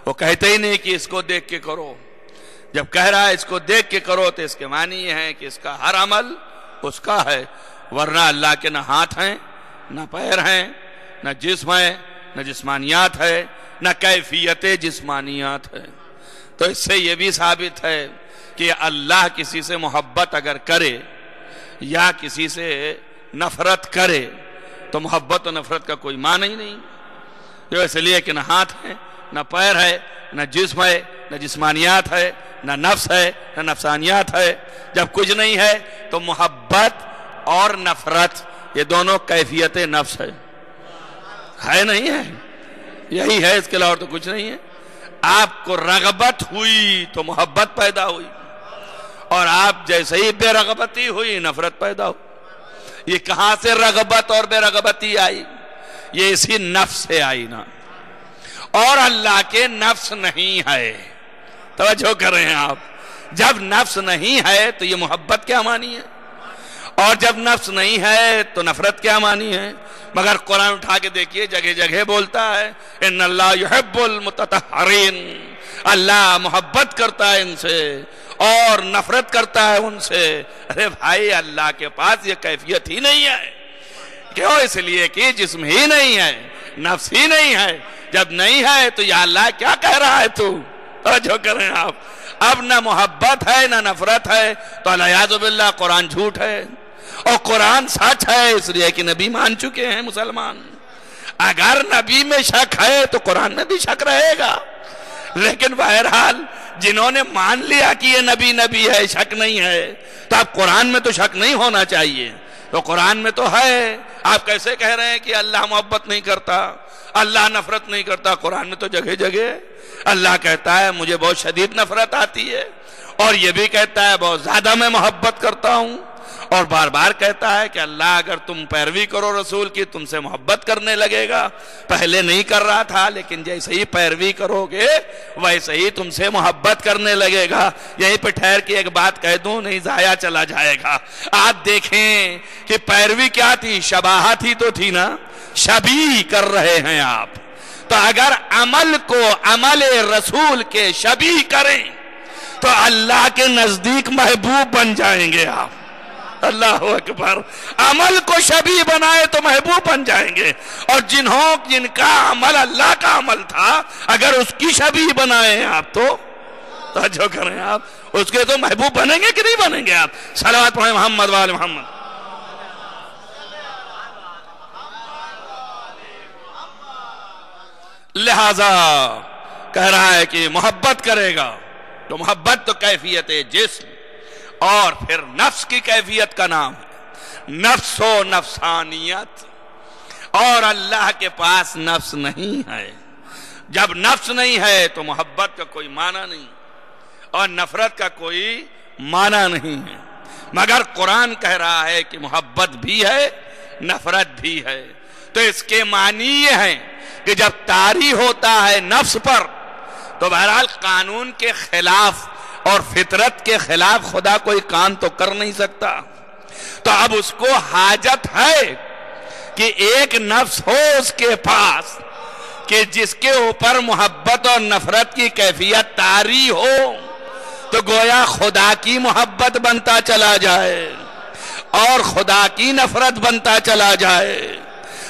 وہ کہتے ہی نہیں کہ اس کو دیکھ کے کرو، جب کہہ رہا ہے اس کو دیکھ کے کرو تو اس کے معنی یہ ہے کہ اس کا ہر عمل اس کا ہے، ورنہ اللہ کے نہ ہاتھ ہیں، نہ پیر ہیں، نہ جسم ہے، نہ جسمانیات ہے، نہ کیفیت جسمانیات ہے۔ تو اس سے یہ بھی ثابت ہے کہ اللہ کسی سے محبت اگر کرے یا کسی سے نفرت کرے تو محبت و نفرت کا کوئی معنی ہی نہیں، جو اس لیے کہ نہ ہاتھ ہے، نہ پیر ہے، نہ جسم ہے، نہ جسمانیات ہے، نہ نفس ہے، نہ نفسانیات ہے۔ جب کچھ نہیں ہے تو محبت اور نفرت یہ دونوں کیفیت نفس ہے نہیں ہے، یہی ہے، اس کے علاوہ تو کچھ نہیں ہے۔ آپ کو رغبت ہوئی تو محبت پیدا ہوئی، اور آپ جیسے ہی بے رغبتی ہوئی نفرت پیدا ہو۔ یہ کہاں سے رغبت اور بے رغبتی آئی؟ یہ اسی نفس سے آئی نا، اور اللہ کے نفس نہیں ہے۔ توجہ کر رہے ہیں آپ، جب نفس نہیں ہے تو یہ محبت کیا معنی ہے، اور جب نفس نہیں ہے تو نفرت کیا معنی ہے؟ مگر قرآن اٹھا کے دیکھیے، جگہ جگہ بولتا ہے ان اللہ یحب المتطہرین، اللہ محبت کرتا ہے ان سے اور نفرت کرتا ہے ان سے۔ ارے بھائی، اللہ کے پاس یہ کیفیت ہی نہیں ہے۔ کیوں؟ اس لیے کہ جسم ہی نہیں ہے، نفس ہی نہیں ہے۔ جب نہیں ہے تو یا اللہ کیا کہہ رہا ہے تو؟ جو کریں آپ، اب نہ محبت ہے نہ نفرت ہے، تو الیاذ باللہ قرآن جھوٹ ہے اور قرآن سچ ہے، اس لیے کہ نبی مان چکے ہیں مسلمان۔ اگر نبی میں شک ہے تو قرآن میں بھی شک رہے گا، لیکن بہرحال جنہوں نے مان لیا کہ یہ نبی ہے، شک نہیں ہے، تو اب قرآن میں تو شک نہیں ہونا چاہیے۔ تو قرآن میں تو ہے، آپ کیسے کہہ رہے ہیں کہ اللہ محبت نہیں کرتا، اللہ نفرت نہیں کرتا؟ قرآن میں تو جگہ جگہ اللہ کہتا ہے مجھے بہت شدید نفرت آتی ہے، اور یہ بھی کہتا ہے بہت زیادہ میں محبت کرتا ہوں، اور بار بار کہتا ہے کہ اللہ اگر تم پیروی کرو رسول کی تم سے محبت کرنے لگے گا، پہلے نہیں کر رہا تھا لیکن جیسے ہی پیروی کرو گے ویسے ہی تم سے محبت کرنے لگے گا۔ یہیں پہ ٹھہر کے ایک بات کہہ دوں، نہیں ضائع چلا جائے گا۔ آپ دیکھیں کہ پیروی کیا تھی، شباہت ہی تو تھی نا، شبیہ کر رہے ہیں آپ۔ تو اگر عمل کو عمل رسول کے شبیہ کریں تو اللہ کے نزدیک محبوب بن جائیں گے آپ۔ اللہ اکبر، عمل کو شبیہ بنائے تو محبوب بن جائیں گے، اور جن کا عمل اللہ کا عمل تھا اگر اس کی شبیہ بنائے آپ تو جو کریں آپ اس کے تو محبوب بنیں گے کہ نہیں بنیں گے آپ؟ صلوات پڑھیں محمد وآل محمد۔ لہذا کہہ رہا ہے کہ محبت کرے گا تو محبت تو کیفیت جسم اور پھر نفس کی کیفیت کا نام ہے نفس و نفسانیت، اور اللہ کے پاس نفس نہیں ہے۔ جب نفس نہیں ہے تو محبت کا کوئی معنی نہیں اور نفرت کا کوئی معنی نہیں ہے، مگر قرآن کہہ رہا ہے کہ محبت بھی ہے نفرت بھی ہے۔ تو اس کے معنی یہ ہیں کہ جب طاری ہوتا ہے نفس پر تو بہرحال قانون کے خلاف اور فطرت کے خلاف خدا کوئی کام تو کر نہیں سکتا، تو اب اس کو حاجت ہے کہ ایک نفس ہو اس کے پاس کہ جس کے اوپر محبت اور نفرت کی کیفیت طاری ہو، تو گویا خدا کی محبت بنتا چلا جائے اور خدا کی نفرت بنتا چلا جائے۔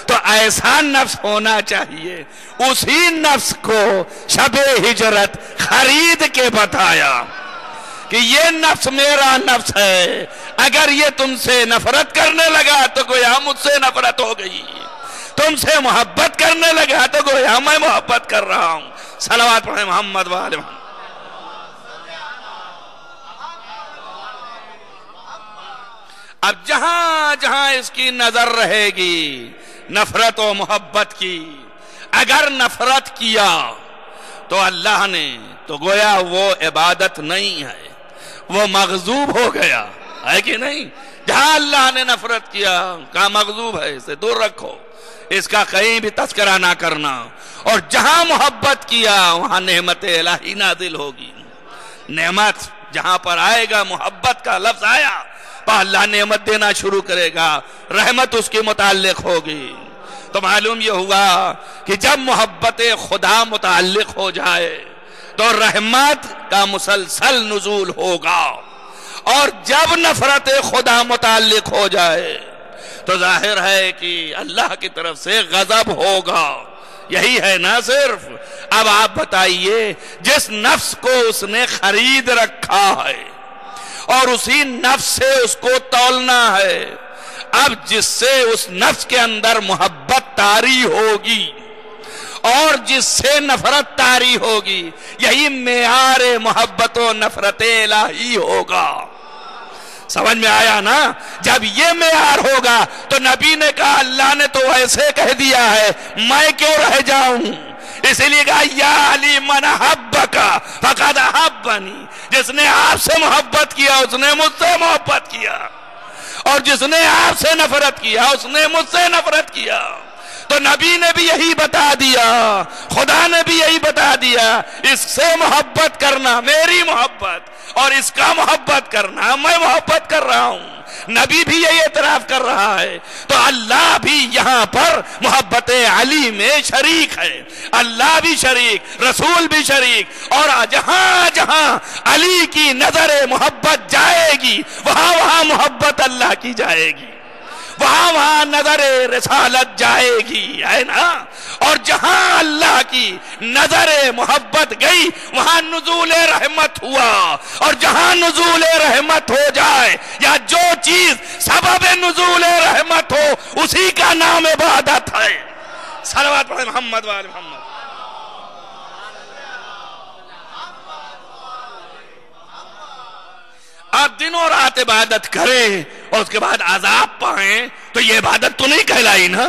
تو ایسا نفس ہونا چاہیے۔ اسی نفس کو شب ہجرت خرید کے بتایا کہ یہ نفس میرا نفس ہے، اگر یہ تم سے نفرت کرنے لگا تو گویا مجھ سے نفرت ہو گئی، تم سے محبت کرنے لگا تو گویا میں محبت کر رہا ہوں۔ صلوات پڑھیں محمد وآل محمد۔ اب جہاں جہاں اس کی نظر رہے گی نفرت و محبت کی، اگر نفرت کیا تو اللہ نے تو گویا وہ عبادت نہیں ہے، وہ مغضوب ہو گیا ہے کہ نہیں؟ جہاں اللہ نے نفرت کیا کہا مغضوب ہے، اسے دور رکھو، اس کا کہیں بھی تذکرہ نہ کرنا، اور جہاں محبت کیا وہاں نعمت الہی نازل ہوگی۔ نعمت جہاں پر آئے گا، محبت کا لفظ آیا تو اللہ نعمت دینا شروع کرے گا، رحمت اس کے متعلق ہوگی۔ تو معلوم یہ ہوا کہ جب محبت خدا متعلق ہو جائے تو رحمت کا مسلسل نزول ہوگا، اور جب نفرت خدا متعلق ہو جائے تو ظاہر ہے کہ اللہ کی طرف سے غضب ہوگا۔ یہی ہے نا صرف۔ اب آپ بتائیے، جس نفس کو اس نے خرید رکھا ہے اور اسی نفس سے اس کو تولنا ہے، اب جس سے اس نفس کے اندر محبت طاری ہوگی اور جس سے نفرت طاری ہوگی، یہی معیار محبت و نفرت الہی ہوگا۔ سمجھ میں آیا نا؟ جب یہ معیار ہوگا تو نبی نے کہا اللہ نے تو ایسے کہہ دیا ہے، میں کیوں رہ جاؤں؟ اس لیے کہا یا علی من احبک فقد احبنی، جس نے آپ سے محبت کیا اس نے مجھ سے محبت کیا، اور جس نے آپ سے نفرت کیا اس نے مجھ سے نفرت کیا۔ تو نبی نے بھی یہی بتا دیا، خدا نے بھی یہی بتا دیا، اس سے محبت کرنا میری محبت، اور اس کا محبت کرنا میں محبت کر رہا ہوں۔ نبی بھی یہی اعتراف کر رہا ہے، تو اللہ بھی یہاں پر محبت علی میں شریک ہے، اللہ بھی شریک، رسول بھی شریک، اور جہاں جہاں علی کی نظر محبت جائے گی وہاں وہاں محبت اللہ کی جائے گی، وہاں وہاں نظر رسالت جائے گی، ہے نا؟ اور جہاں اللہ کی نظر محبت گئی وہاں نزول رحمت ہوا، اور جہاں نزول رحمت ہو جائے یا جو چیز سبب نزول رحمت ہو اسی کا نام عبادت ہے۔ صلوات پڑھیں محمد وآل محمد۔ آپ دن اور رات عبادت کریں اور اس کے بعد عذاب پائیں تو یہ عبادت تو نہیں کہلائی نا۔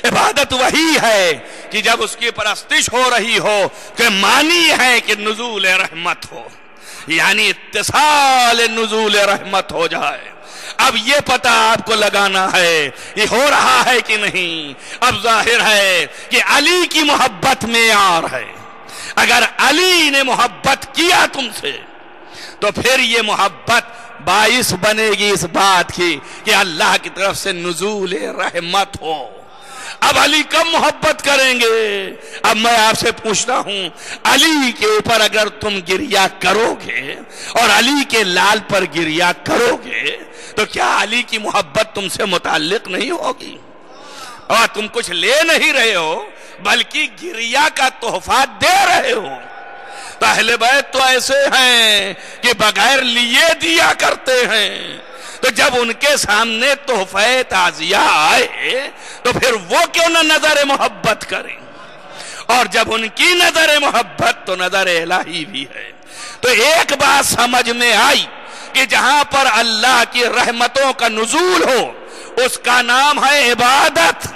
عبادت وہی ہے کہ جب اس کی پرستش ہو رہی ہو کہ معنی ہے کہ نزول رحمت ہو، یعنی اتصال نزول رحمت ہو جائے۔ اب یہ پتہ آپ کو لگانا ہے یہ ہو رہا ہے کہ نہیں۔ اب ظاہر ہے کہ علی کی محبت معیار ہے، اگر علی نے محبت کیا تم سے تو پھر یہ محبت باعث بنے گی اس بات کی کہ اللہ کی طرف سے نزول رحمت ہو۔ اب علی کب محبت کریں گے؟ اب میں آپ سے پوچھتا ہوں، علی کے اوپر اگر تم گریہ کرو گے اور علی کے لال پر گریہ کرو گے تو کیا علی کی محبت تم سے متعلق نہیں ہوگی؟ اور تم کچھ لے نہیں رہے ہو بلکہ گریہ کا تحفہ دے رہے ہو۔ تو اہل بیت تو ایسے ہیں کہ بغیر لیے دیا کرتے ہیں، تو جب ان کے سامنے تحفہ تعزیہ آئے تو پھر وہ کیوں نہ نظر محبت کریں؟ اور جب ان کی نظر محبت تو نظر الہی بھی ہے۔ تو ایک بات سمجھ میں آئی کہ جہاں پر اللہ کی رحمتوں کا نزول ہو اس کا نام ہے عبادت.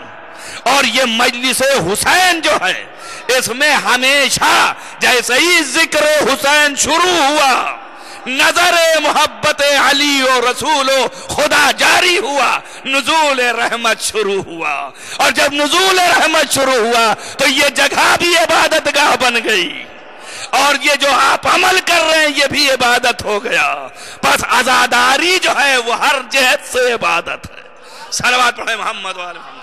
اور یہ مجلس حسین جو ہے اس میں ہمیشہ جیسے ہی ذکر حسین شروع ہوا نظر محبت علی و رسول و خدا جاری ہوا, نزول رحمت شروع ہوا. اور جب نزول رحمت شروع ہوا تو یہ جگہ بھی عبادت گاہ بن گئی, اور یہ جو آپ عمل کر رہے ہیں یہ بھی عبادت ہو گیا. بس عزاداری جو ہے وہ ہر جہت سے عبادت ہے. صلوات پڑھیں محمد والے محمد.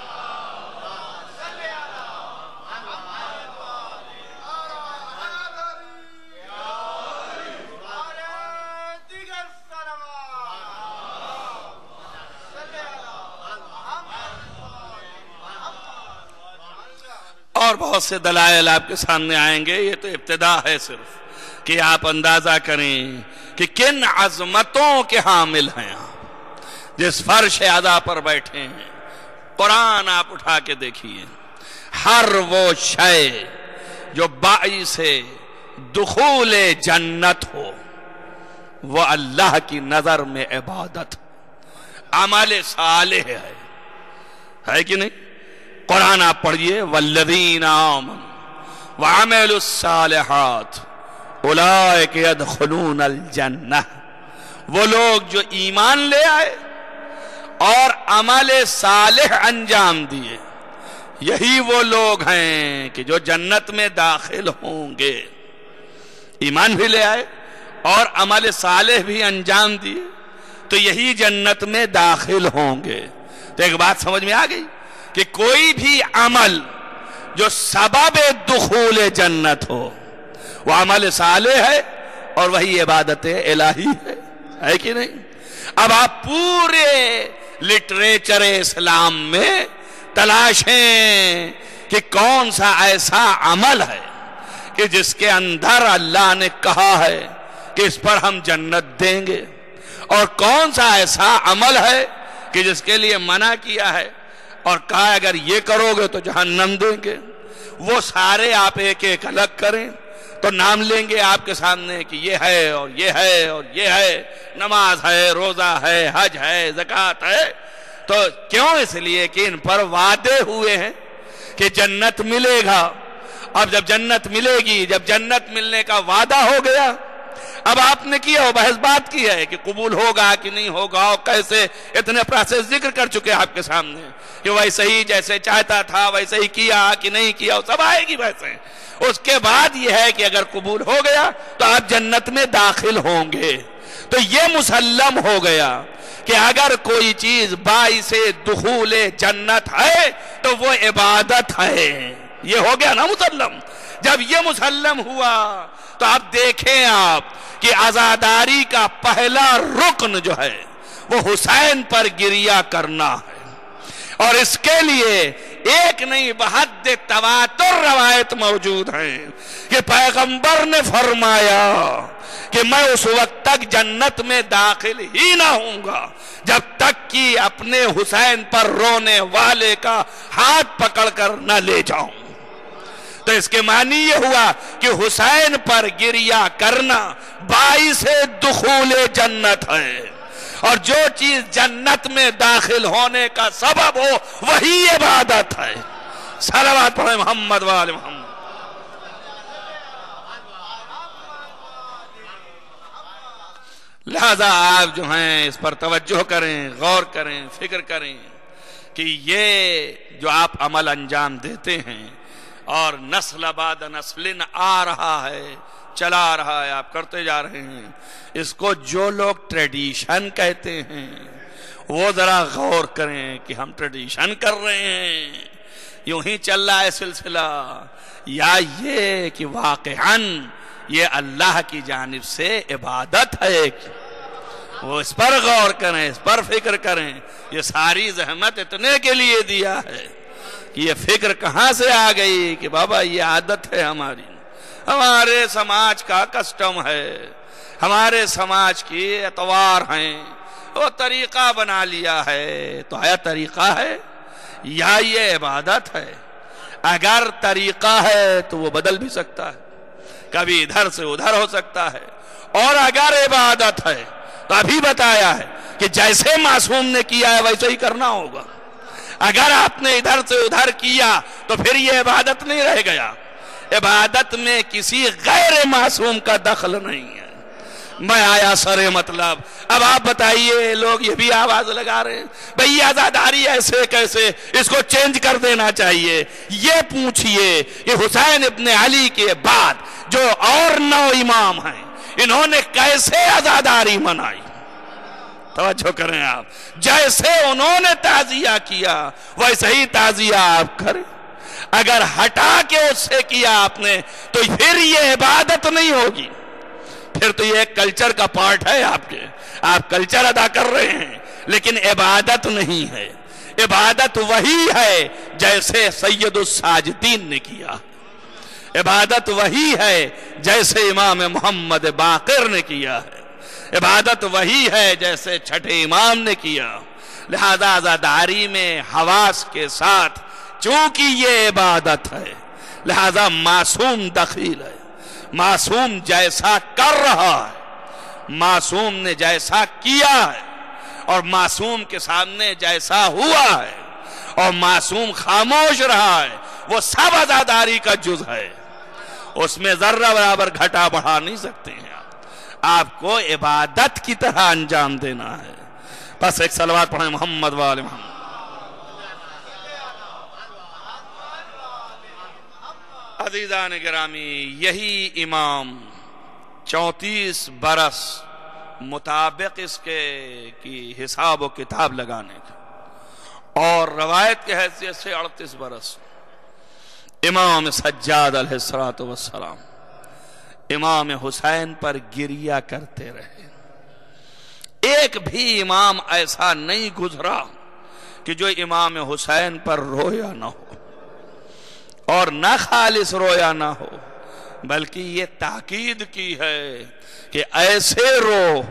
اور بہت سے دلائل آپ کے سامنے آئیں گے. یہ تو ابتدا ہے صرف کہ آپ اندازہ کریں کہ کن عظمتوں کے حامل ہیں آپ جس فرش عزا پر بیٹھے ہیں. قرآن آپ اٹھا کے دیکھیے, ہر وہ شے جو باعث دخول جنت ہو وہ اللہ کی نظر میں عبادت, عمل صالح ہے کہ نہیں؟ قرآن آپ پڑھئے والذین آمنوا وعملوا الصالحات اولئک یدخلون الجنہ. وہ لوگ جو ایمان لے آئے اور عمل صالح انجام دیے یہی وہ لوگ ہیں کہ جو جنت میں داخل ہوں گے. ایمان بھی لے آئے اور عمل صالح بھی انجام دیے تو یہی جنت میں داخل ہوں گے. تو ایک بات سمجھ میں آ گئی کہ کوئی بھی عمل جو سبب دخول جنت ہو وہ عمل صالح ہے اور وہی عبادت الہی ہے کہ نہیں؟ اب آپ پورے لٹریچر اسلام میں تلاشیں کہ کون سا ایسا عمل ہے کہ جس کے اندر اللہ نے کہا ہے کہ اس پر ہم جنت دیں گے, اور کون سا ایسا عمل ہے کہ جس کے لیے منع کیا ہے اور کہا اگر یہ کرو گے تو جہنم دیں گے. وہ سارے آپ ایک ایک الگ کریں تو نام لیں گے آپ کے سامنے کہ یہ ہے اور یہ ہے اور یہ ہے, نماز ہے, روزہ ہے, حج ہے, زکوٰۃ ہے. تو کیوں؟ اس لیے کہ ان پر وعدے ہوئے ہیں کہ جنت ملے گا. اب جب جنت ملے گی, جب جنت ملنے کا وعدہ ہو گیا, اب آپ نے کیا وہ بحث بات کی ہے کہ قبول ہوگا کہ نہیں ہوگا اور کیسے, اتنے پروسیس ذکر کر چکے آپ کے سامنے کہ ویسے ہی جیسے چاہتا تھا ویسے ہی کیا کہ نہیں کیا, وہ سب آئے گی بحثیں. اس کے بعد یہ ہے کہ اگر قبول ہو گیا تو آپ جنت میں داخل ہوں گے. تو یہ مسلم ہو گیا کہ اگر کوئی چیز باعث دخول جنت ہے تو وہ عبادت ہے. یہ ہو گیا نا مسلم. جب یہ مسلم ہوا تو اب دیکھیں آپ کہ عزاداری کا پہلا رکن جو ہے وہ حسین پر گریہ کرنا ہے. اور اس کے لیے ایک نہیں بحد تواتر روایت موجود ہیں کہ پیغمبر نے فرمایا کہ میں اس وقت تک جنت میں داخل ہی نہ ہوں گا جب تک کہ اپنے حسین پر رونے والے کا ہاتھ پکڑ کر نہ لے جاؤں. تو اس کے معنی یہ ہوا کہ حسین پر گریہ کرنا باعث دخول جنت ہے, اور جو چیز جنت میں داخل ہونے کا سبب ہو وہی عبادت ہے. صلوات پڑھیں محمد وآل محمد. لہذا آپ جو ہیں اس پر توجہ کریں, غور کریں, فکر کریں کہ یہ جو آپ عمل انجام دیتے ہیں اور نسل بعد نسل آ رہا ہے, چلا رہا ہے, آپ کرتے جا رہے ہیں, اس کو جو لوگ ٹریڈیشن کہتے ہیں وہ ذرا غور کریں کہ ہم ٹریڈیشن کر رہے ہیں, یوں ہی چل رہا ہے سلسلہ, یا یہ کہ واقعاً یہ اللہ کی جانب سے عبادت ہے. وہ اس پر غور کریں, اس پر فکر کریں. یہ ساری زحمت اتنے کے لیے دیا ہے کہ یہ فکر کہاں سے آ گئی کہ بابا یہ عادت ہے ہماری, ہمارے سماج کا کسٹم ہے, ہمارے سماج کی اطوار ہیں, وہ طریقہ بنا لیا ہے. تو آیا طریقہ ہے یا یہ عبادت ہے؟ اگر طریقہ ہے تو وہ بدل بھی سکتا ہے, کبھی ادھر سے ادھر ہو سکتا ہے, اور اگر عبادت ہے تو ابھی بتایا ہے کہ جیسے معصوم نے کیا ہے ویسے ہی کرنا ہوگا. اگر آپ نے ادھر سے ادھر کیا تو پھر یہ عبادت نہیں رہ گیا. عبادت میں کسی غیر معصوم کا دخل نہیں ہے. میں آیا سرے مطلب. اب آپ بتائیے, لوگ یہ بھی آواز لگا رہے ہیں بھئی عزاداری ایسے کیسے, اس کو چینج کر دینا چاہیے. یہ پوچھئے کہ حسین ابن علی کے بعد جو اور 9 امام ہیں انہوں نے کیسے عزاداری منائی. توجہ کریں آپ, جیسے انہوں نے تعزیہ کیا ویسے ہی تعزیہ آپ کریں. اگر ہٹا کے اس سے کیا آپ نے تو پھر یہ عبادت نہیں ہوگی, پھر تو یہ ایک کلچر کا پارٹ ہے آپ کے. آپ کلچر ادا کر رہے ہیں لیکن عبادت نہیں ہے. عبادت وہی ہے جیسے سید الساجدین نے کیا. عبادت وہی ہے جیسے امام محمد باقر نے کیا ہے. عبادت وہی ہے جیسے چھٹے امام نے کیا. لہذا عزاداری میں حواس کے ساتھ چونکہ یہ عبادت ہے لہذا معصوم دخیل ہے. معصوم جیسا کر رہا ہے, معصوم نے جیسا کیا ہے, اور معصوم کے سامنے جیسا ہوا ہے اور معصوم خاموش رہا ہے, وہ سب عزاداری کا جز ہے. اس میں ذرہ برابر گھٹا بڑھا نہیں سکتے ہیں. آپ کو عبادت کی طرح انجام دینا ہے. بس ایک صلوات پڑھیں محمد و آل محمد. عزیزان گرامی, یہی امام 34 برس مطابق اس کے کی حساب و کتاب لگانے کا, اور روایت کی حیثیت سے 38 برس امام سجاد علیہ السلام امام حسین پر گریہ کرتے رہے. ایک بھی امام ایسا نہیں گزرا کہ جو امام حسین پر رویا نہ ہو, اور نہ خالص رویا نہ ہو, بلکہ یہ تاکید کی ہے کہ ایسے رو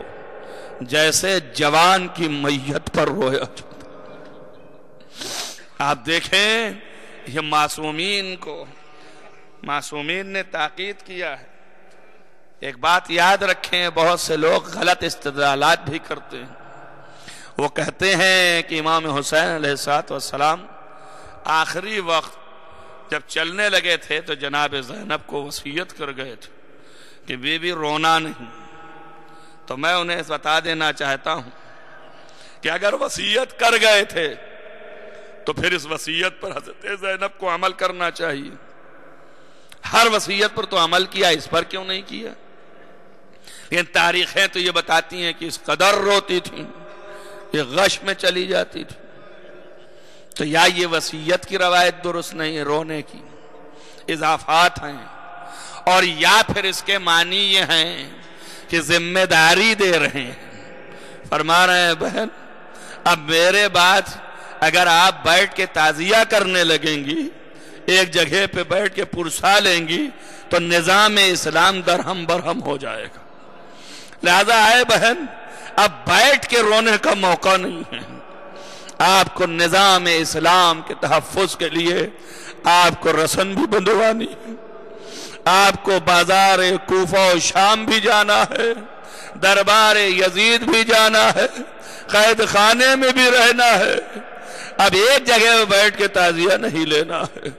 جیسے جوان کی میت پر رویا جاتا. آپ دیکھیں یہ معصومین نے تاکید کیا ہے. ایک بات یاد رکھیں, بہت سے لوگ غلط استدلالات بھی کرتے ہیں. وہ کہتے ہیں کہ امام حسین علیہ السلام آخری وقت جب چلنے لگے تھے تو جناب زینب کو وصیت کر گئے تھے کہ بی بی رونا نہیں. تو میں انہیں بتا دینا چاہتا ہوں کہ اگر وصیت کر گئے تھے تو پھر اس وصیت پر حضرت زینب کو عمل کرنا چاہیے. ہر وصیت پر تو عمل کیا, اس پر کیوں نہیں کیا؟ لیکن تاریخیں تو یہ بتاتی ہیں کہ اس قدر روتی تھی, یہ غش میں چلی جاتی تھی. تو یا یہ وصیت کی روایت درست نہیں, رونے کی اضافات ہیں, اور یا پھر اس کے معنی یہ ہیں کہ ذمہ داری دے رہے ہیں. فرما رہے ہیں بہن اب میرے بعد اگر آپ بیٹھ کے تعزیہ کرنے لگیں گی, ایک جگہ پہ بیٹھ کے پرسا لیں گی, تو نظام اسلام درہم برہم ہو جائے گا. لہذا آئے بہن اب بیٹھ کے رونے کا موقع نہیں ہے. آپ کو نظام اسلام کے تحفظ کے لیے آپ کو رسن بھی بندوانی ہے, آپ کو بازار کوفہ و شام بھی جانا ہے, دربار یزید بھی جانا ہے, قید خانے میں بھی رہنا ہے. اب ایک جگہ میں بیٹھ کے تعزیہ نہیں لینا ہے,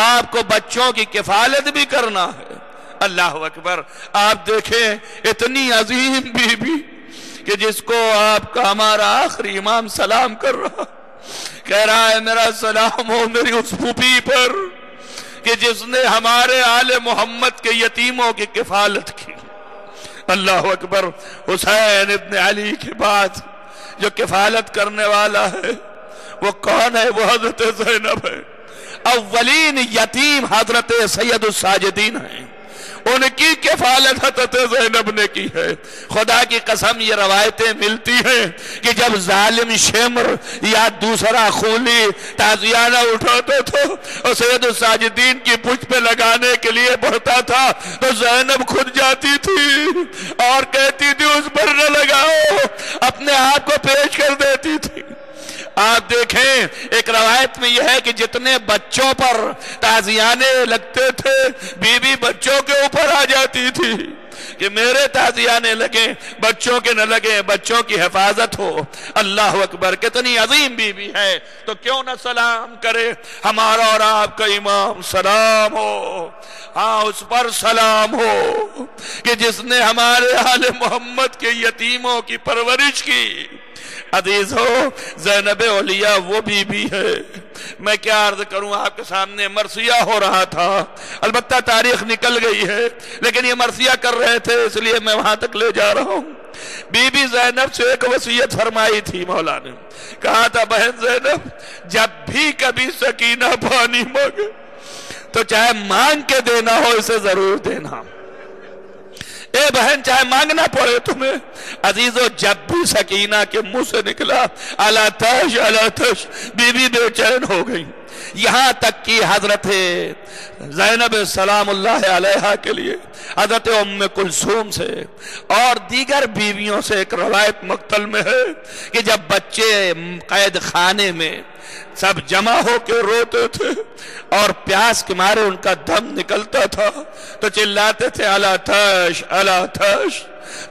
آپ کو بچوں کی کفالت بھی کرنا ہے. اللہ اکبر. آپ دیکھیں اتنی عظیم بی بی کہ جس کو آپ کا ہمارا آخری امام سلام کر رہا, کہہ رہا ہے میرا سلام ہو میری اس پھوپھی پر کہ جس نے ہمارے آل محمد کے یتیموں کی کفالت کی. اللہ اکبر. حسین ابن علی کے بعد جو کفالت کرنے والا ہے وہ کون ہے؟ وہ حضرت زینب ہے. اولین یتیم حضرت سید الساجدین ہیں, ان کی کفالت حضرت زینب نے کی ہے. خدا کی قسم یہ روایتیں ملتی ہیں کہ جب ظالم شمر یا دوسرا خولی تعزیہ نہ اٹھاتا تھا اور سید الساجدین کی پشت پہ لگانے کے لیے بڑھتا تھا تو زینب خود جاتی تھی اور کہتی تھی اس پر نہ لگاؤ, اپنے آپ کو پیش کر دیتی تھی. آپ دیکھیں ایک روایت میں یہ ہے کہ جتنے بچوں پر تعزیانے لگتے تھے بی بی بچوں کے اوپر آ جاتی تھی. کہ میرے تعزیانے لگے بچوں کے نہ لگے, بچوں کی حفاظت ہو. اللہ اکبر, کتنی عظیم بیوی ہے, تو کیوں نہ سلام کرے ہمارا اور آپ کا امام. سلام ہو, ہاں اس پر سلام ہو کہ جس نے ہمارے آل محمد کے یتیموں کی پرورش کی. عزیز ہو, زینب اولیاء وہ بی بی ہے. میں کیا عرض کروں آپ کے سامنے, مرثیہ ہو رہا تھا, البتہ تاریخ نکل گئی ہے, لیکن یہ مرثیہ کر رہے تھے اس لیے میں وہاں تک لے جا رہا ہوں. بی بی زینب سے ایک وصیت فرمائی تھی مولا نے, کہا تھا بہن زینب جب بھی کبھی سکینہ پانی مانگے تو چاہے مانگ کے دینا ہو اسے ضرور دینا. اے بہن چاہے مانگنا پڑے تمہیں. عزیزو, جب بھی سکینہ کے منہ سے نکلا الا تش الا تش, بی بی بے چین ہو گئی. یہاں تک کہ حضرت زینب سلام اللہ علیہا کے لیے حضرت ام کلثوم سے اور دیگر بیویوں سے ایک روایت مقتل میں ہے کہ جب بچے قید خانے میں سب جمع ہو کے روتے تھے اور پیاس کے مارے ان کا دم نکلتا تھا تو چلاتے تھے الا تش الا تش.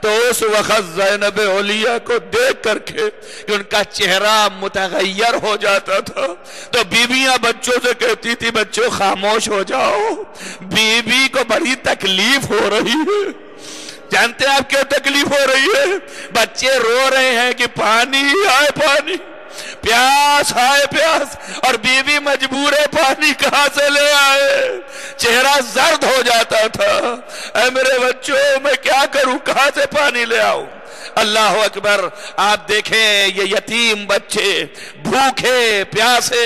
تو اس وقت زینب اولیاء کو دیکھ کر کے کہ ان کا چہرہ متغیر ہو جاتا تھا تو بیویاں بچوں سے کہتی تھی بچوں خاموش ہو جاؤ, بی بی کو بڑی تکلیف ہو رہی ہے. جانتے ہیں آپ کیا تکلیف ہو رہی ہے؟ بچے رو رہے ہیں کہ پانی آئے پانی, پیاس آئے پیاس, اور بیوی مجبور ہے پانی کہاں سے لے آئے. چہرہ زرد ہو جاتا تھا, اے میرے بچوں میں کیا کروں, کہاں سے پانی لے آؤں. اللہ اکبر, آپ دیکھیں یہ یتیم بچے بھوکے پیاسے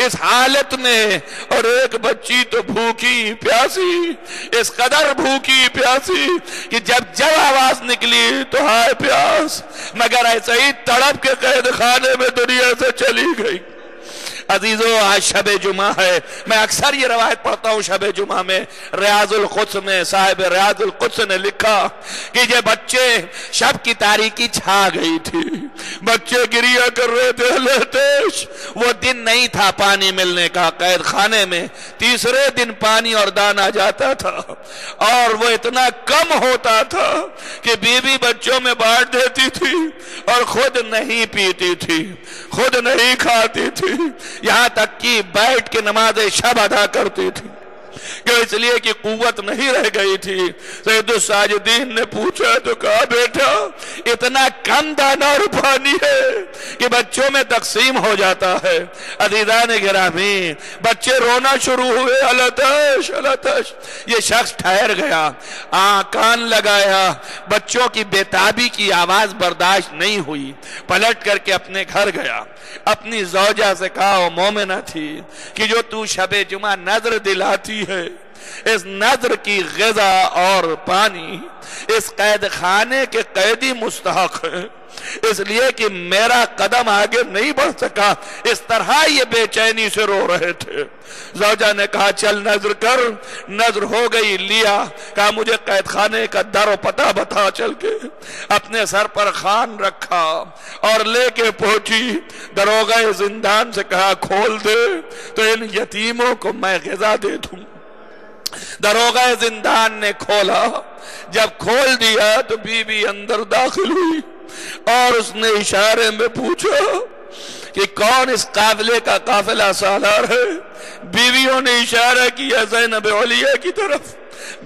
اس حالت میں, اور ایک بچی تو بھوکی پیاسی, اس قدر بھوکی پیاسی کہ جب آواز نکلی تو ہائے پیاس, مگر ایسے ہی تڑپ کے قید خانے میں دنیا سے چلی گئی. عزیزو, آج شب جمعہ ہے, میں اکثر یہ روایت پڑھتا ہوں شب جمعہ میں. ریاض القدس میں صاحب ریاض القدس نے لکھا کہ یہ بچے شب کی تاریکی چھا گئی تھی, بچے گریہ کر رہے تھے لہتیش. وہ دن نہیں تھا پانی ملنے کا, قید خانے میں تیسرے دن پانی اور دانا جاتا تھا, اور وہ اتنا کم ہوتا تھا کہ بیوی بچوں میں بانٹ دیتی تھی اور خود نہیں پیتی تھی, خود نہیں کھاتی تھی, یہاں تک کہ بیٹھ کے نماز شب ادا کرتی تھی. کہ اس لیے کہ قوت نہیں رہ گئی تھی. سید الساجدین نے پوچھا تو کہا بیٹا اتنا کم دانا اور پانی ہے کہ بچوں میں تقسیم ہو جاتا ہے. عزیزان گرامی, بچے رونا شروع ہوئے, الاتش الاتش. یہ شخص ٹھہر گیا, کان لگایا, بچوں کی بیتابی کی آواز برداشت نہیں ہوئی, پلٹ کر کے اپنے گھر گیا. اپنی زوجہ سے کہا, وہ مومنہ تھی, کہ جو تو شب جمعہ نظر دلاتی ہے اس نظر کی غذا اور پانی اس قید خانے کے قیدی مستحق ہے, اس لیے کہ میرا قدم آگے نہیں بڑھ سکا. اس طرح یہ بے چینی سے رو رہے تھے. زوجہ نے کہا چل نظر کر. نظر ہو گئی, لیا, کہا مجھے قید خانے کا در و پتہ بتا. چل کے اپنے سر پر خوان رکھا اور لے کے پہنچی. دروغہ زندان سے کہا کھول دے تو ان یتیموں کو میں غذا دے دوں. دروغہ زندان نے کھولا, جب کھول دیا تو بی بی اندر داخل ہوئی اور اس نے اشارے میں پوچھا کہ کون اس قافلے کا قافلہ سالار ہے. بیویوں نے اشارہ کیا زینب اولیاء کی طرف.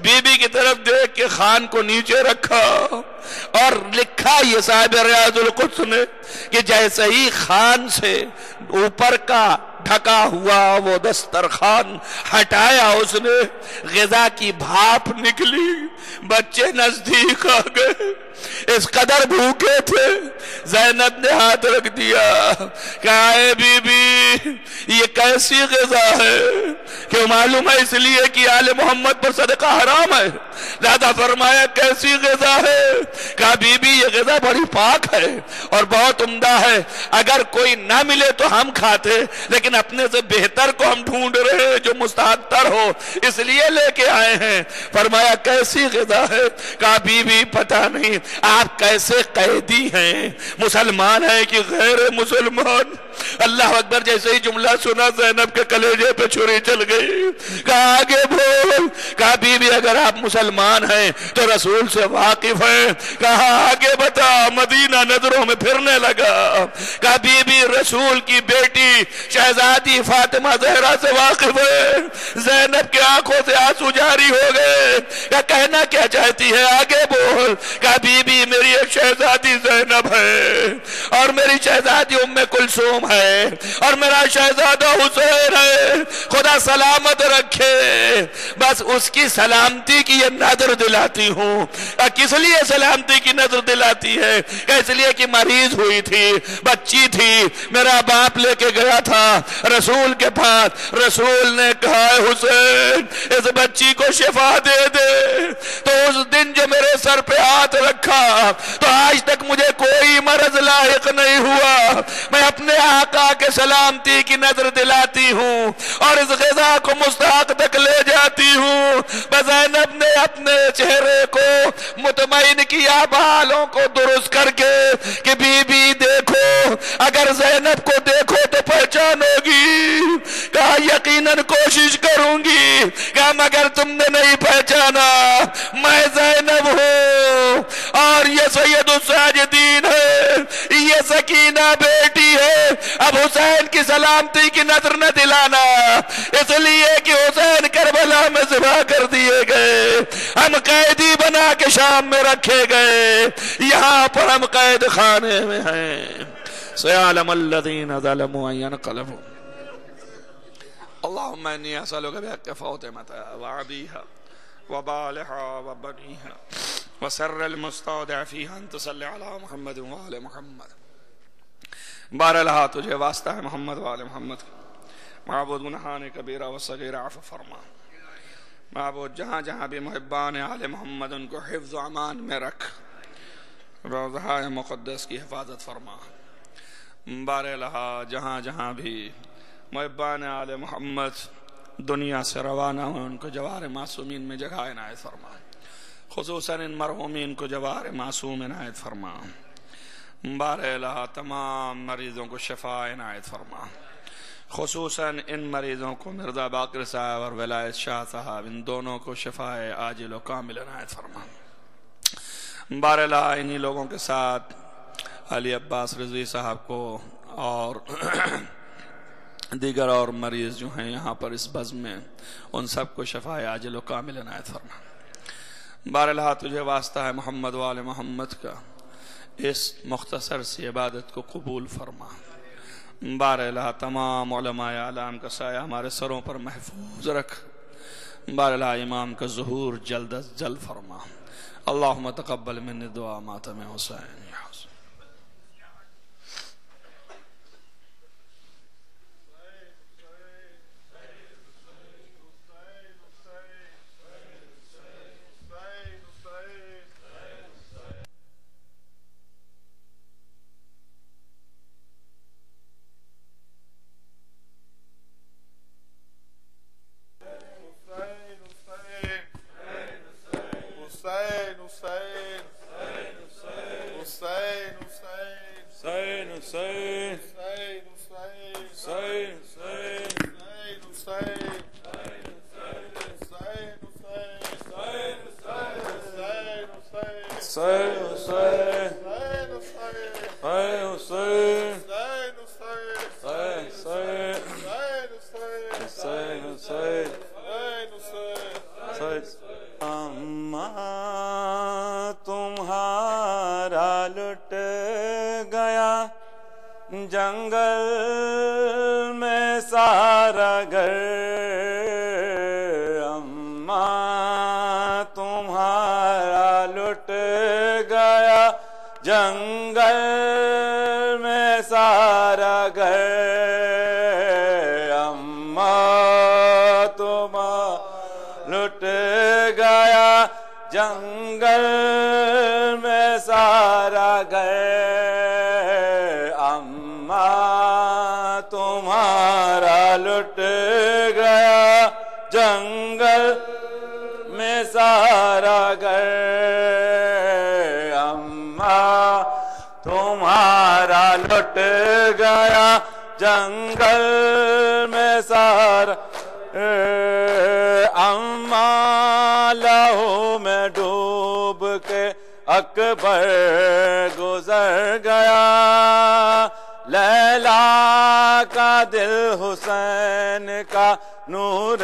بی بی کی طرف دیکھ کے خان کو نیچے رکھا اور لکھا یہ صاحب ریاض القدس نے کہ جیسے ہی خان سے اوپر کا ڈھکا ہوا وہ دسترخوان ہٹایا اس نے, غذا کی بھاپ نکلی, بچے نزدیک آ گئے, اس قدر بھوکے تھے. زینب نے ہاتھ رکھ دیا, کہا اے بی بی یہ کیسی غذا ہے, کہ معلوم ہے اس لیے کہ آل محمد پر صدقہ حرام ہے. لہذا فرمایا کیسی غذا ہے, کہا بی بی یہ غذا بڑی پاک ہے اور بہت عمدہ ہے, اگر کوئی نہ ملے تو ہم کھاتے, لیکن اپنے سے بہتر کو ہم ڈھونڈ رہے ہیں جو مستحضر ہو, اس لیے لے کے آئے ہیں. فرمایا کیسی غذا ہے, کہا بی بی پتہ نہیں آپ کیسے قیدی ہیں, مسلمان ہیں کہ غیر مسلمان. اللہ اکبر, جیسے ہی جملہ سنا زینب کے کلیجے پہ چھری چل گئی. کہا آگے بول, کہا بی بی اگر آپ مسلمان ہیں تو رسول سے واقف ہیں. کہا آگے بتا. مدینہ نظروں میں پھرنے لگا. کہا بی بی رسول کی بیٹی شہزادی فاطمہ زہرا سے واقف ہے. زینب کی آنکھوں سے آنسو جاری ہو گئے. کہا کہنا کیا چاہتی ہے آگے بول. کہا بی بی میری ایک شہزادی زینب ہے اور میری شہزادی ام کلثوم ہے اور میرا شہزادہ حسین ہے. خدا سلامت رکھے. بس اس کی سلامتی کی یہ نظر دلاتی ہوں. کس لیے سلامتی کی نظر دلاتی ہے؟ اس لیے کہ مریض ہوئی تھی, بچی تھی, میرا باپ لے کے گیا تھا رسول کے پاس. رسول نے کہا حسین اس بچی کو شفا دے دے. تو اس دن جو میرے سر پہ ہاتھ رکھا تو آج تک مجھے کوئی مرض لاحق نہیں ہوا. میں اپنے آقا کے سلامتی کی نظر دلاتی ہوں اور اس غذا کو مستحق تک لے جاتی ہوں. زینب نے اپنے چہرے کو مطمئن کیا بالوں کو درست کر کے کہ بی بی دیکھو, اگر زینب کو دیکھو تو پہچانو گی. کہا یقیناً کوشش کروں گی. کہا مگر تم نے نہیں پہچانا میں زینب ہوں اور یہ سید الساجدین ہے, یہ سکینہ بیٹی ہے. اب حسین کی سلامتی کی نظر نہ دلانا اس لیے کہ حسین کربلا میں ذبح کر دیے گئے, ہم قیدی بنا کے شام میں رکھے گئے, یہاں پر ہم قید خانے میں ہیں. سيعلم الذين ظلموا أن ينقلبوا. اللهم إني أسألك بحق فاطمة وعبيها وبالها وبنيها وسر المستودع فيها أن تصلي على محمد وآل محمد. باراللہ تجھے واسطہ ہے محمد وآل محمد. معبود گناہان کبیرہ و صغیرہ عفو فرما. معبود جہاں جہاں بھی محبان آل محمد ان کو حفظ و امان میں رکھ, روضہ مقدس کی حفاظت فرما. باراللہ جہاں جہاں بھی محبان آل محمد دنیا سے روانہ ہوں ان کو جوار معصومین میں جگہ عنایت فرما. خصوصاً ان مرحومین کو جوار معصوم عنایت فرما. باراللہ تمام مریضوں کو شفا عنایت فرما. خصوصاً ان مریضوں کو مرزا باقر صاحب اور ولایت شاہ صاحب ان دونوں کو شفا عاجل و کامل عنایت فرما. باراللہ انہی لوگوں کے ساتھ علی عباس رضوی صاحب کو اور دیگر اور مریض جو ہیں یہاں پر اس بزم میں ان سب کو شفا عاجل و کامل عنایت فرما. باراللہ تجھے واسطہ ہے محمد وآل محمد کا اس مختصر سی عبادت کو قبول فرما. باراللہ تمام علماء اعلام کا سایہ ہمارے سروں پر محفوظ رکھ. باراللہ امام کا ظہور جلد از جلد فرما. اللہم تقبل من دعا ماتم حسین. تمہارا لٹ گیا جنگل میں سارا گھر، اماں تمہارا لٹ گیا جنگل میں سارا گھر، اماں تمہارا لٹ گیا جنگل میں سارا گھر، اماں تمہارا لٹ گیا جنگل میں سارا گھر، اماں تمہارا لٹ گیا جنگل میں سارا، اماں اکبر گزر گیا، لیلا کا دل حسین کا نور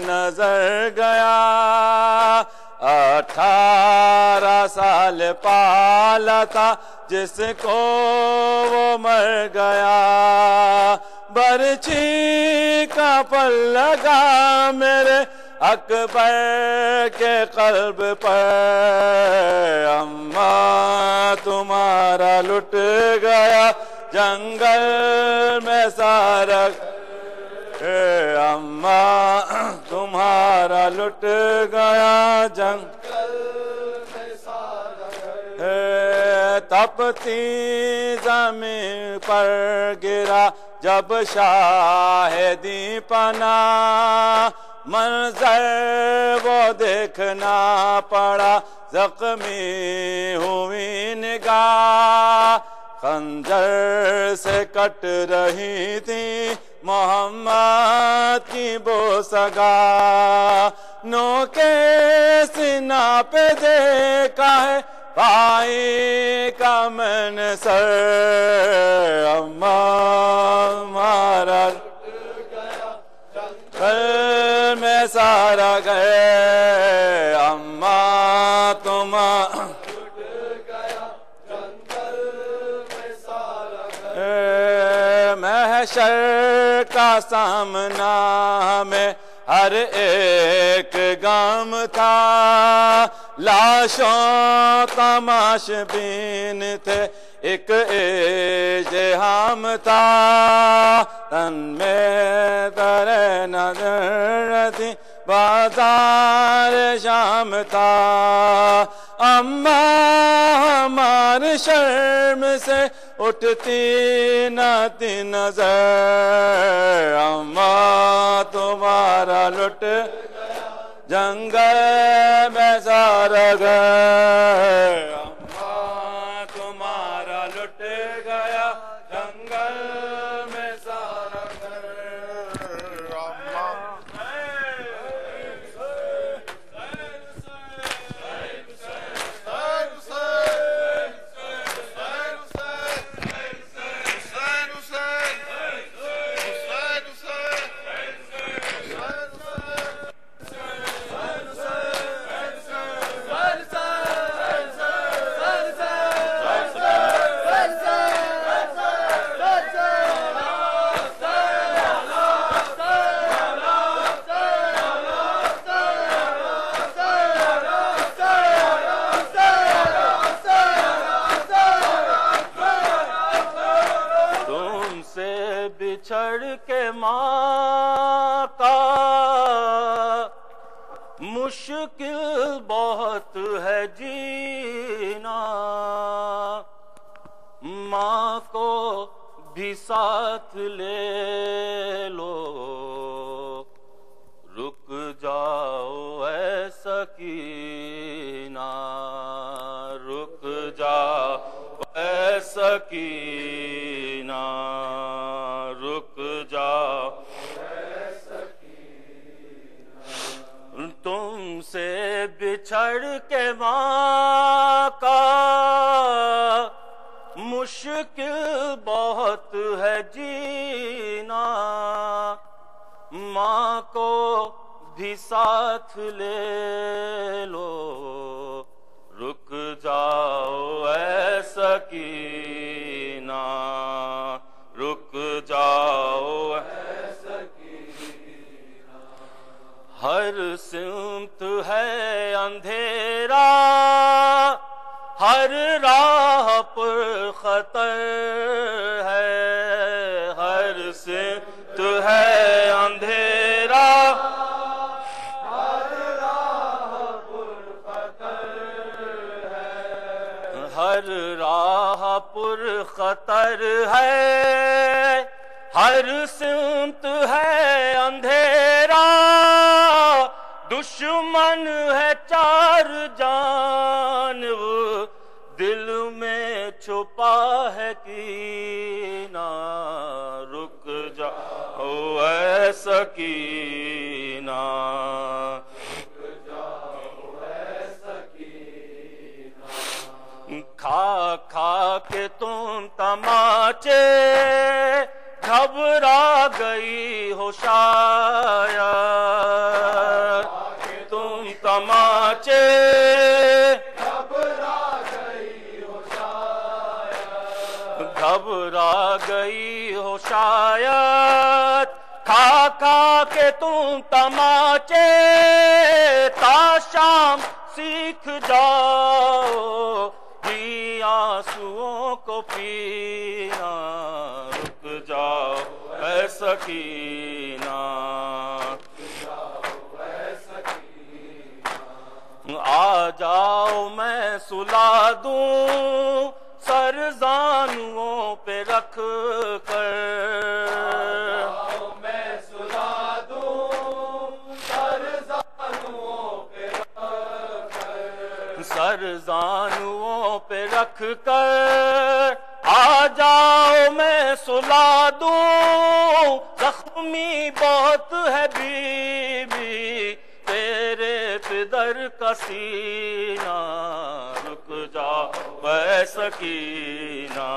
نظر گیا، 18 سال پالا تھا جس کو وہ مر گیا، برچھی کا پر لگا میرے اکبر کے قلب پر، اماں تمہارا لٹ گیا جنگل میں سارا، اماں تمہارا لٹ گیا جنگل میں سارا، تپتی زمین پر گرا جب شاہدی پنا، منظر وہ دیکھنا پڑا، زخمی ہوئی نگاہ، خنجر سے کٹ رہی تھی محمد کی بوسگاہ، نوکے سینہ پہ دیکھا ہے بھائی کا میں نے سر، اماں ہمارا گھر میں سارا گئے، اماں تمہارا محشر کا سامنا میں ہر ایک گام تھا، لاشوں تماش بین تھے ایک اژدہام تھا، تن میں در نظر تھی بازار شام تھا، اماں ہماری شرم سے اٹھتی نہ تھی نظر، اماں تمہارا لٹ جنگل میں سارا گئے، اماں تمہارا لٹ گیا جنگل میں سارا گئے، اماں بچھڑ کے ماں کا مشکل بہت ہے جینا، ماں کو بھی ساتھ لے لو، رک جاؤ اے سکینہ، رک جاؤ اے سکینہ، رک جاؤ تم سے بچھڑ کے ماں کا مشکل بہت ہے جینا، ماں کو بھی ساتھ لے لو، رک جاؤ اے سکینہ، رک جاؤ اے سکینہ، ہر سمت ہے اندھیرا، ہر راہ پر خطر ہے، ہر سمت ہے اندھیرا، ہر راہ پر خطر ہے، ہر راہ پر خطر ہے، ہر سمت ہے اندھیرا، دشمن ہے چار جانب، دل میں چھپا ہے کینہ، رک جاؤ اے سکینہ، رک جاؤ اے سکینہ، کھا کھا کے تم تماچے گھبرا گئی ہو شاید، تم تماچے گھبرا گئی ہو شاید، کھا کھا کے تم تماچے تا شام سیکھ جاؤ ہی آنسوؤں کو پینا، رک جاؤ اے سکینہ، آ جاؤ میں سلا دوں سر زانوؤں پہ رکھ کر، میں سلا دوں سر زانوؤں پہ رکھ کر، سر زانوؤں پہ رکھ کر آ جاؤ میں سلا دوں، زخمی بہت ہے بی بی تیرے پدر کا سینہ، رک جاؤ اے سکینہ،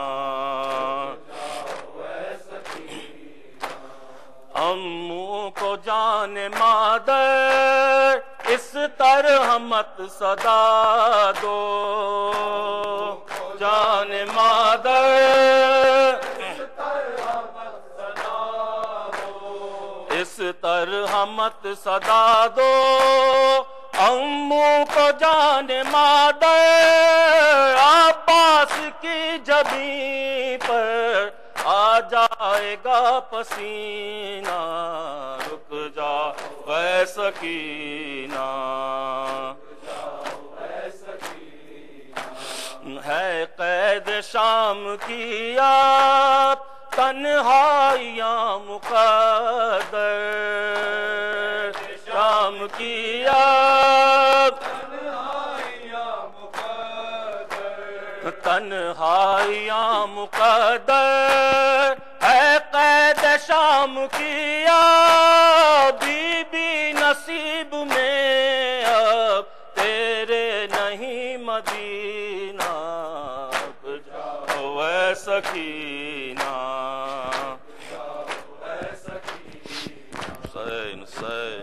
اموں کو جان مادر اس طرح مت صدا دو، جان مادر اس طرح مت صدا دو، اموں کو جان مادر عباس کی جبین پر آ جائے گا پسینہ، رک جا اے سکینہ، ہے قید شام کی آپ تنہائیاں مقدر، شام کی آپ تنہائیاں مقدر، ہے قید شام کی آپ بی بی نصیب میں اب تیرے نہیں مدینہ، جاؤ اے سکینہ، حسین حسین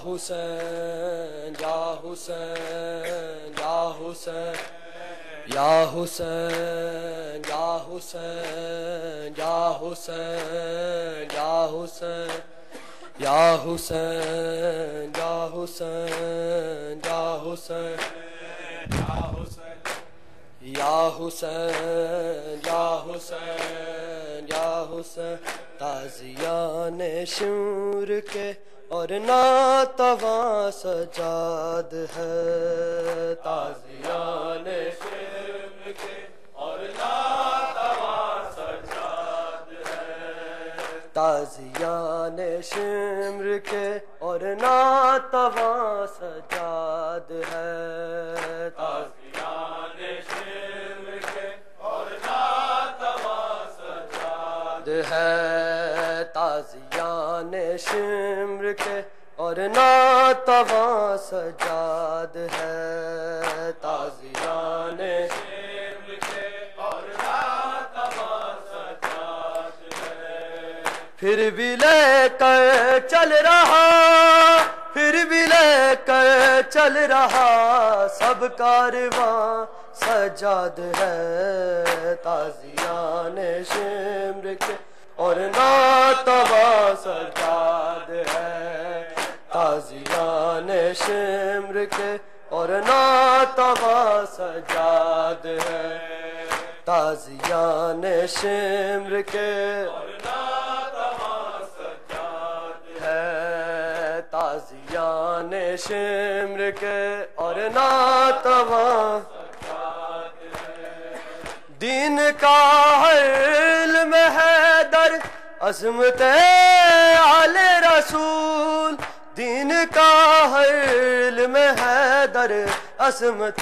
حسین یا حسین یا حسین یا حسین یا حسین یا حسین یا حسین یا حسین یا حسین یا حسین یا حسین یا حسین یا حسین، تازیان شور کے اور ناتواں سجاد ہے، تازیان شور کے اور ناتواں سجاد ہے، تازیان شمر کے اور ناتواں سجاد ہے، تازیان شمر کے اور ناتواں سجاد ہے، تازیان شمر کے اور ناتواں سجاد ہے، تازیان شمر کے اور ناتواں سجاد ہے، پھر بھی لے کر چل رہا، پھر بھی لے کر چل رہا سب کارواں سجاد ہے، تازیان شمر کے اور ناتواں سجاد ہے، تازیان شمر کے اور ناتواں سجاد ہے، تازیان شمر کے اور ناتواں سجاد ہے، تازیان شمر کے اور ناتواں سجاد ہے، دین کا علم ہے در عظمت آل رسول، دین کا ہر علم ہے در عظمت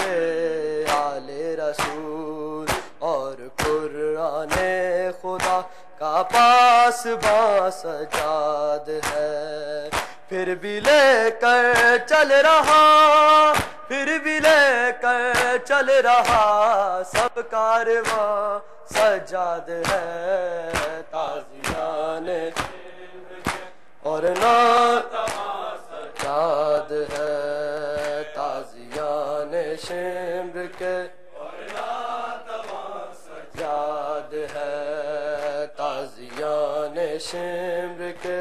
آل رسول، اور قرآن خدا کا پاس باں سجاد ہے، پھر بھی لے کر چل رہا، پھر بھی لے کر چل رہا، سب کارواں سجاد ہے، تازیان اور نعت سجاد ہے، تازیان شمر کے سجاد ہے، تازیان شمر کے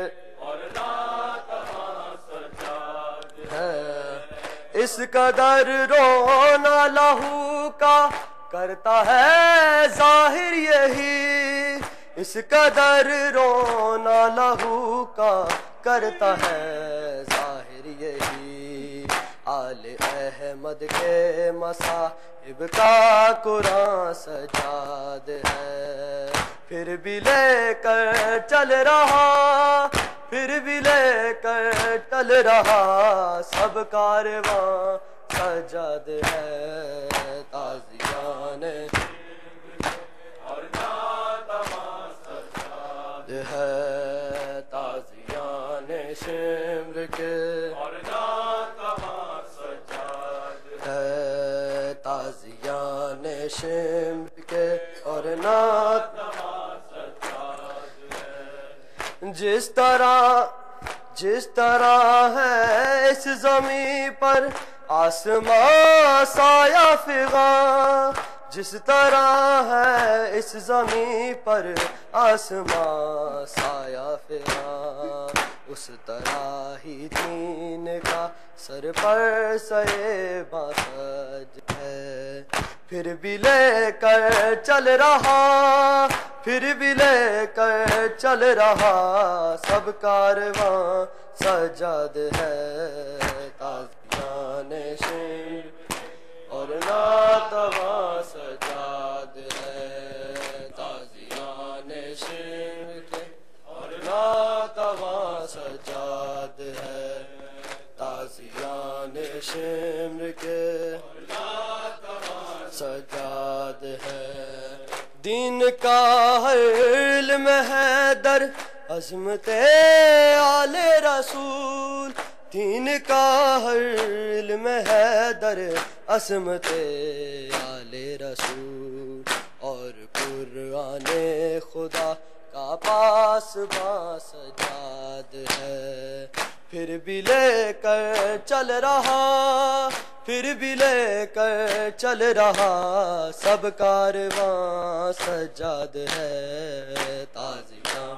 اس قدر رونا لہو کا کرتا ہے ظاہر یہی، اس قدر رونا لہو کا کرتا ہے ظاہر یہی، آل احمد کے مصاحب کا قرآن سجاد ہے، پھر بھی لے کر چل رہا، پھر بھی لے کر چل رہا، سب کارواں سجاد ہے، تازیان اور سجاد ہے، تازیان شمر کے سجاد ہے، تازیان شمر کے اور نعت جس طرح ہے اس زمین پر آسمان سایہ فغاں، جس طرح ہے اس زمین پر آسمان سایہ فغاں، اس طرح ہی دین کا سر پر سایہ سج ہے، پھر بھی لے کر چل رہا، پھر بھی لے کر چل رہا، سب کارواں سجاد ہے، تازیان شمر اور نعت سجاد ہے، تازیان شمر کے اور نعت سجاد ہے، تازیان شمر کے سجاد ہے، دین کا ہر علم ہے در عظمت آل رسول، دین کا ہر علم ہے در عظمت آل رسول، اور قرآن خدا کا پاس باں سجاد ہے، پھر بھی لے کر چل رہا، پھر بھی لے کر چل رہا، سب کارواں سجاد ہے، تازیاں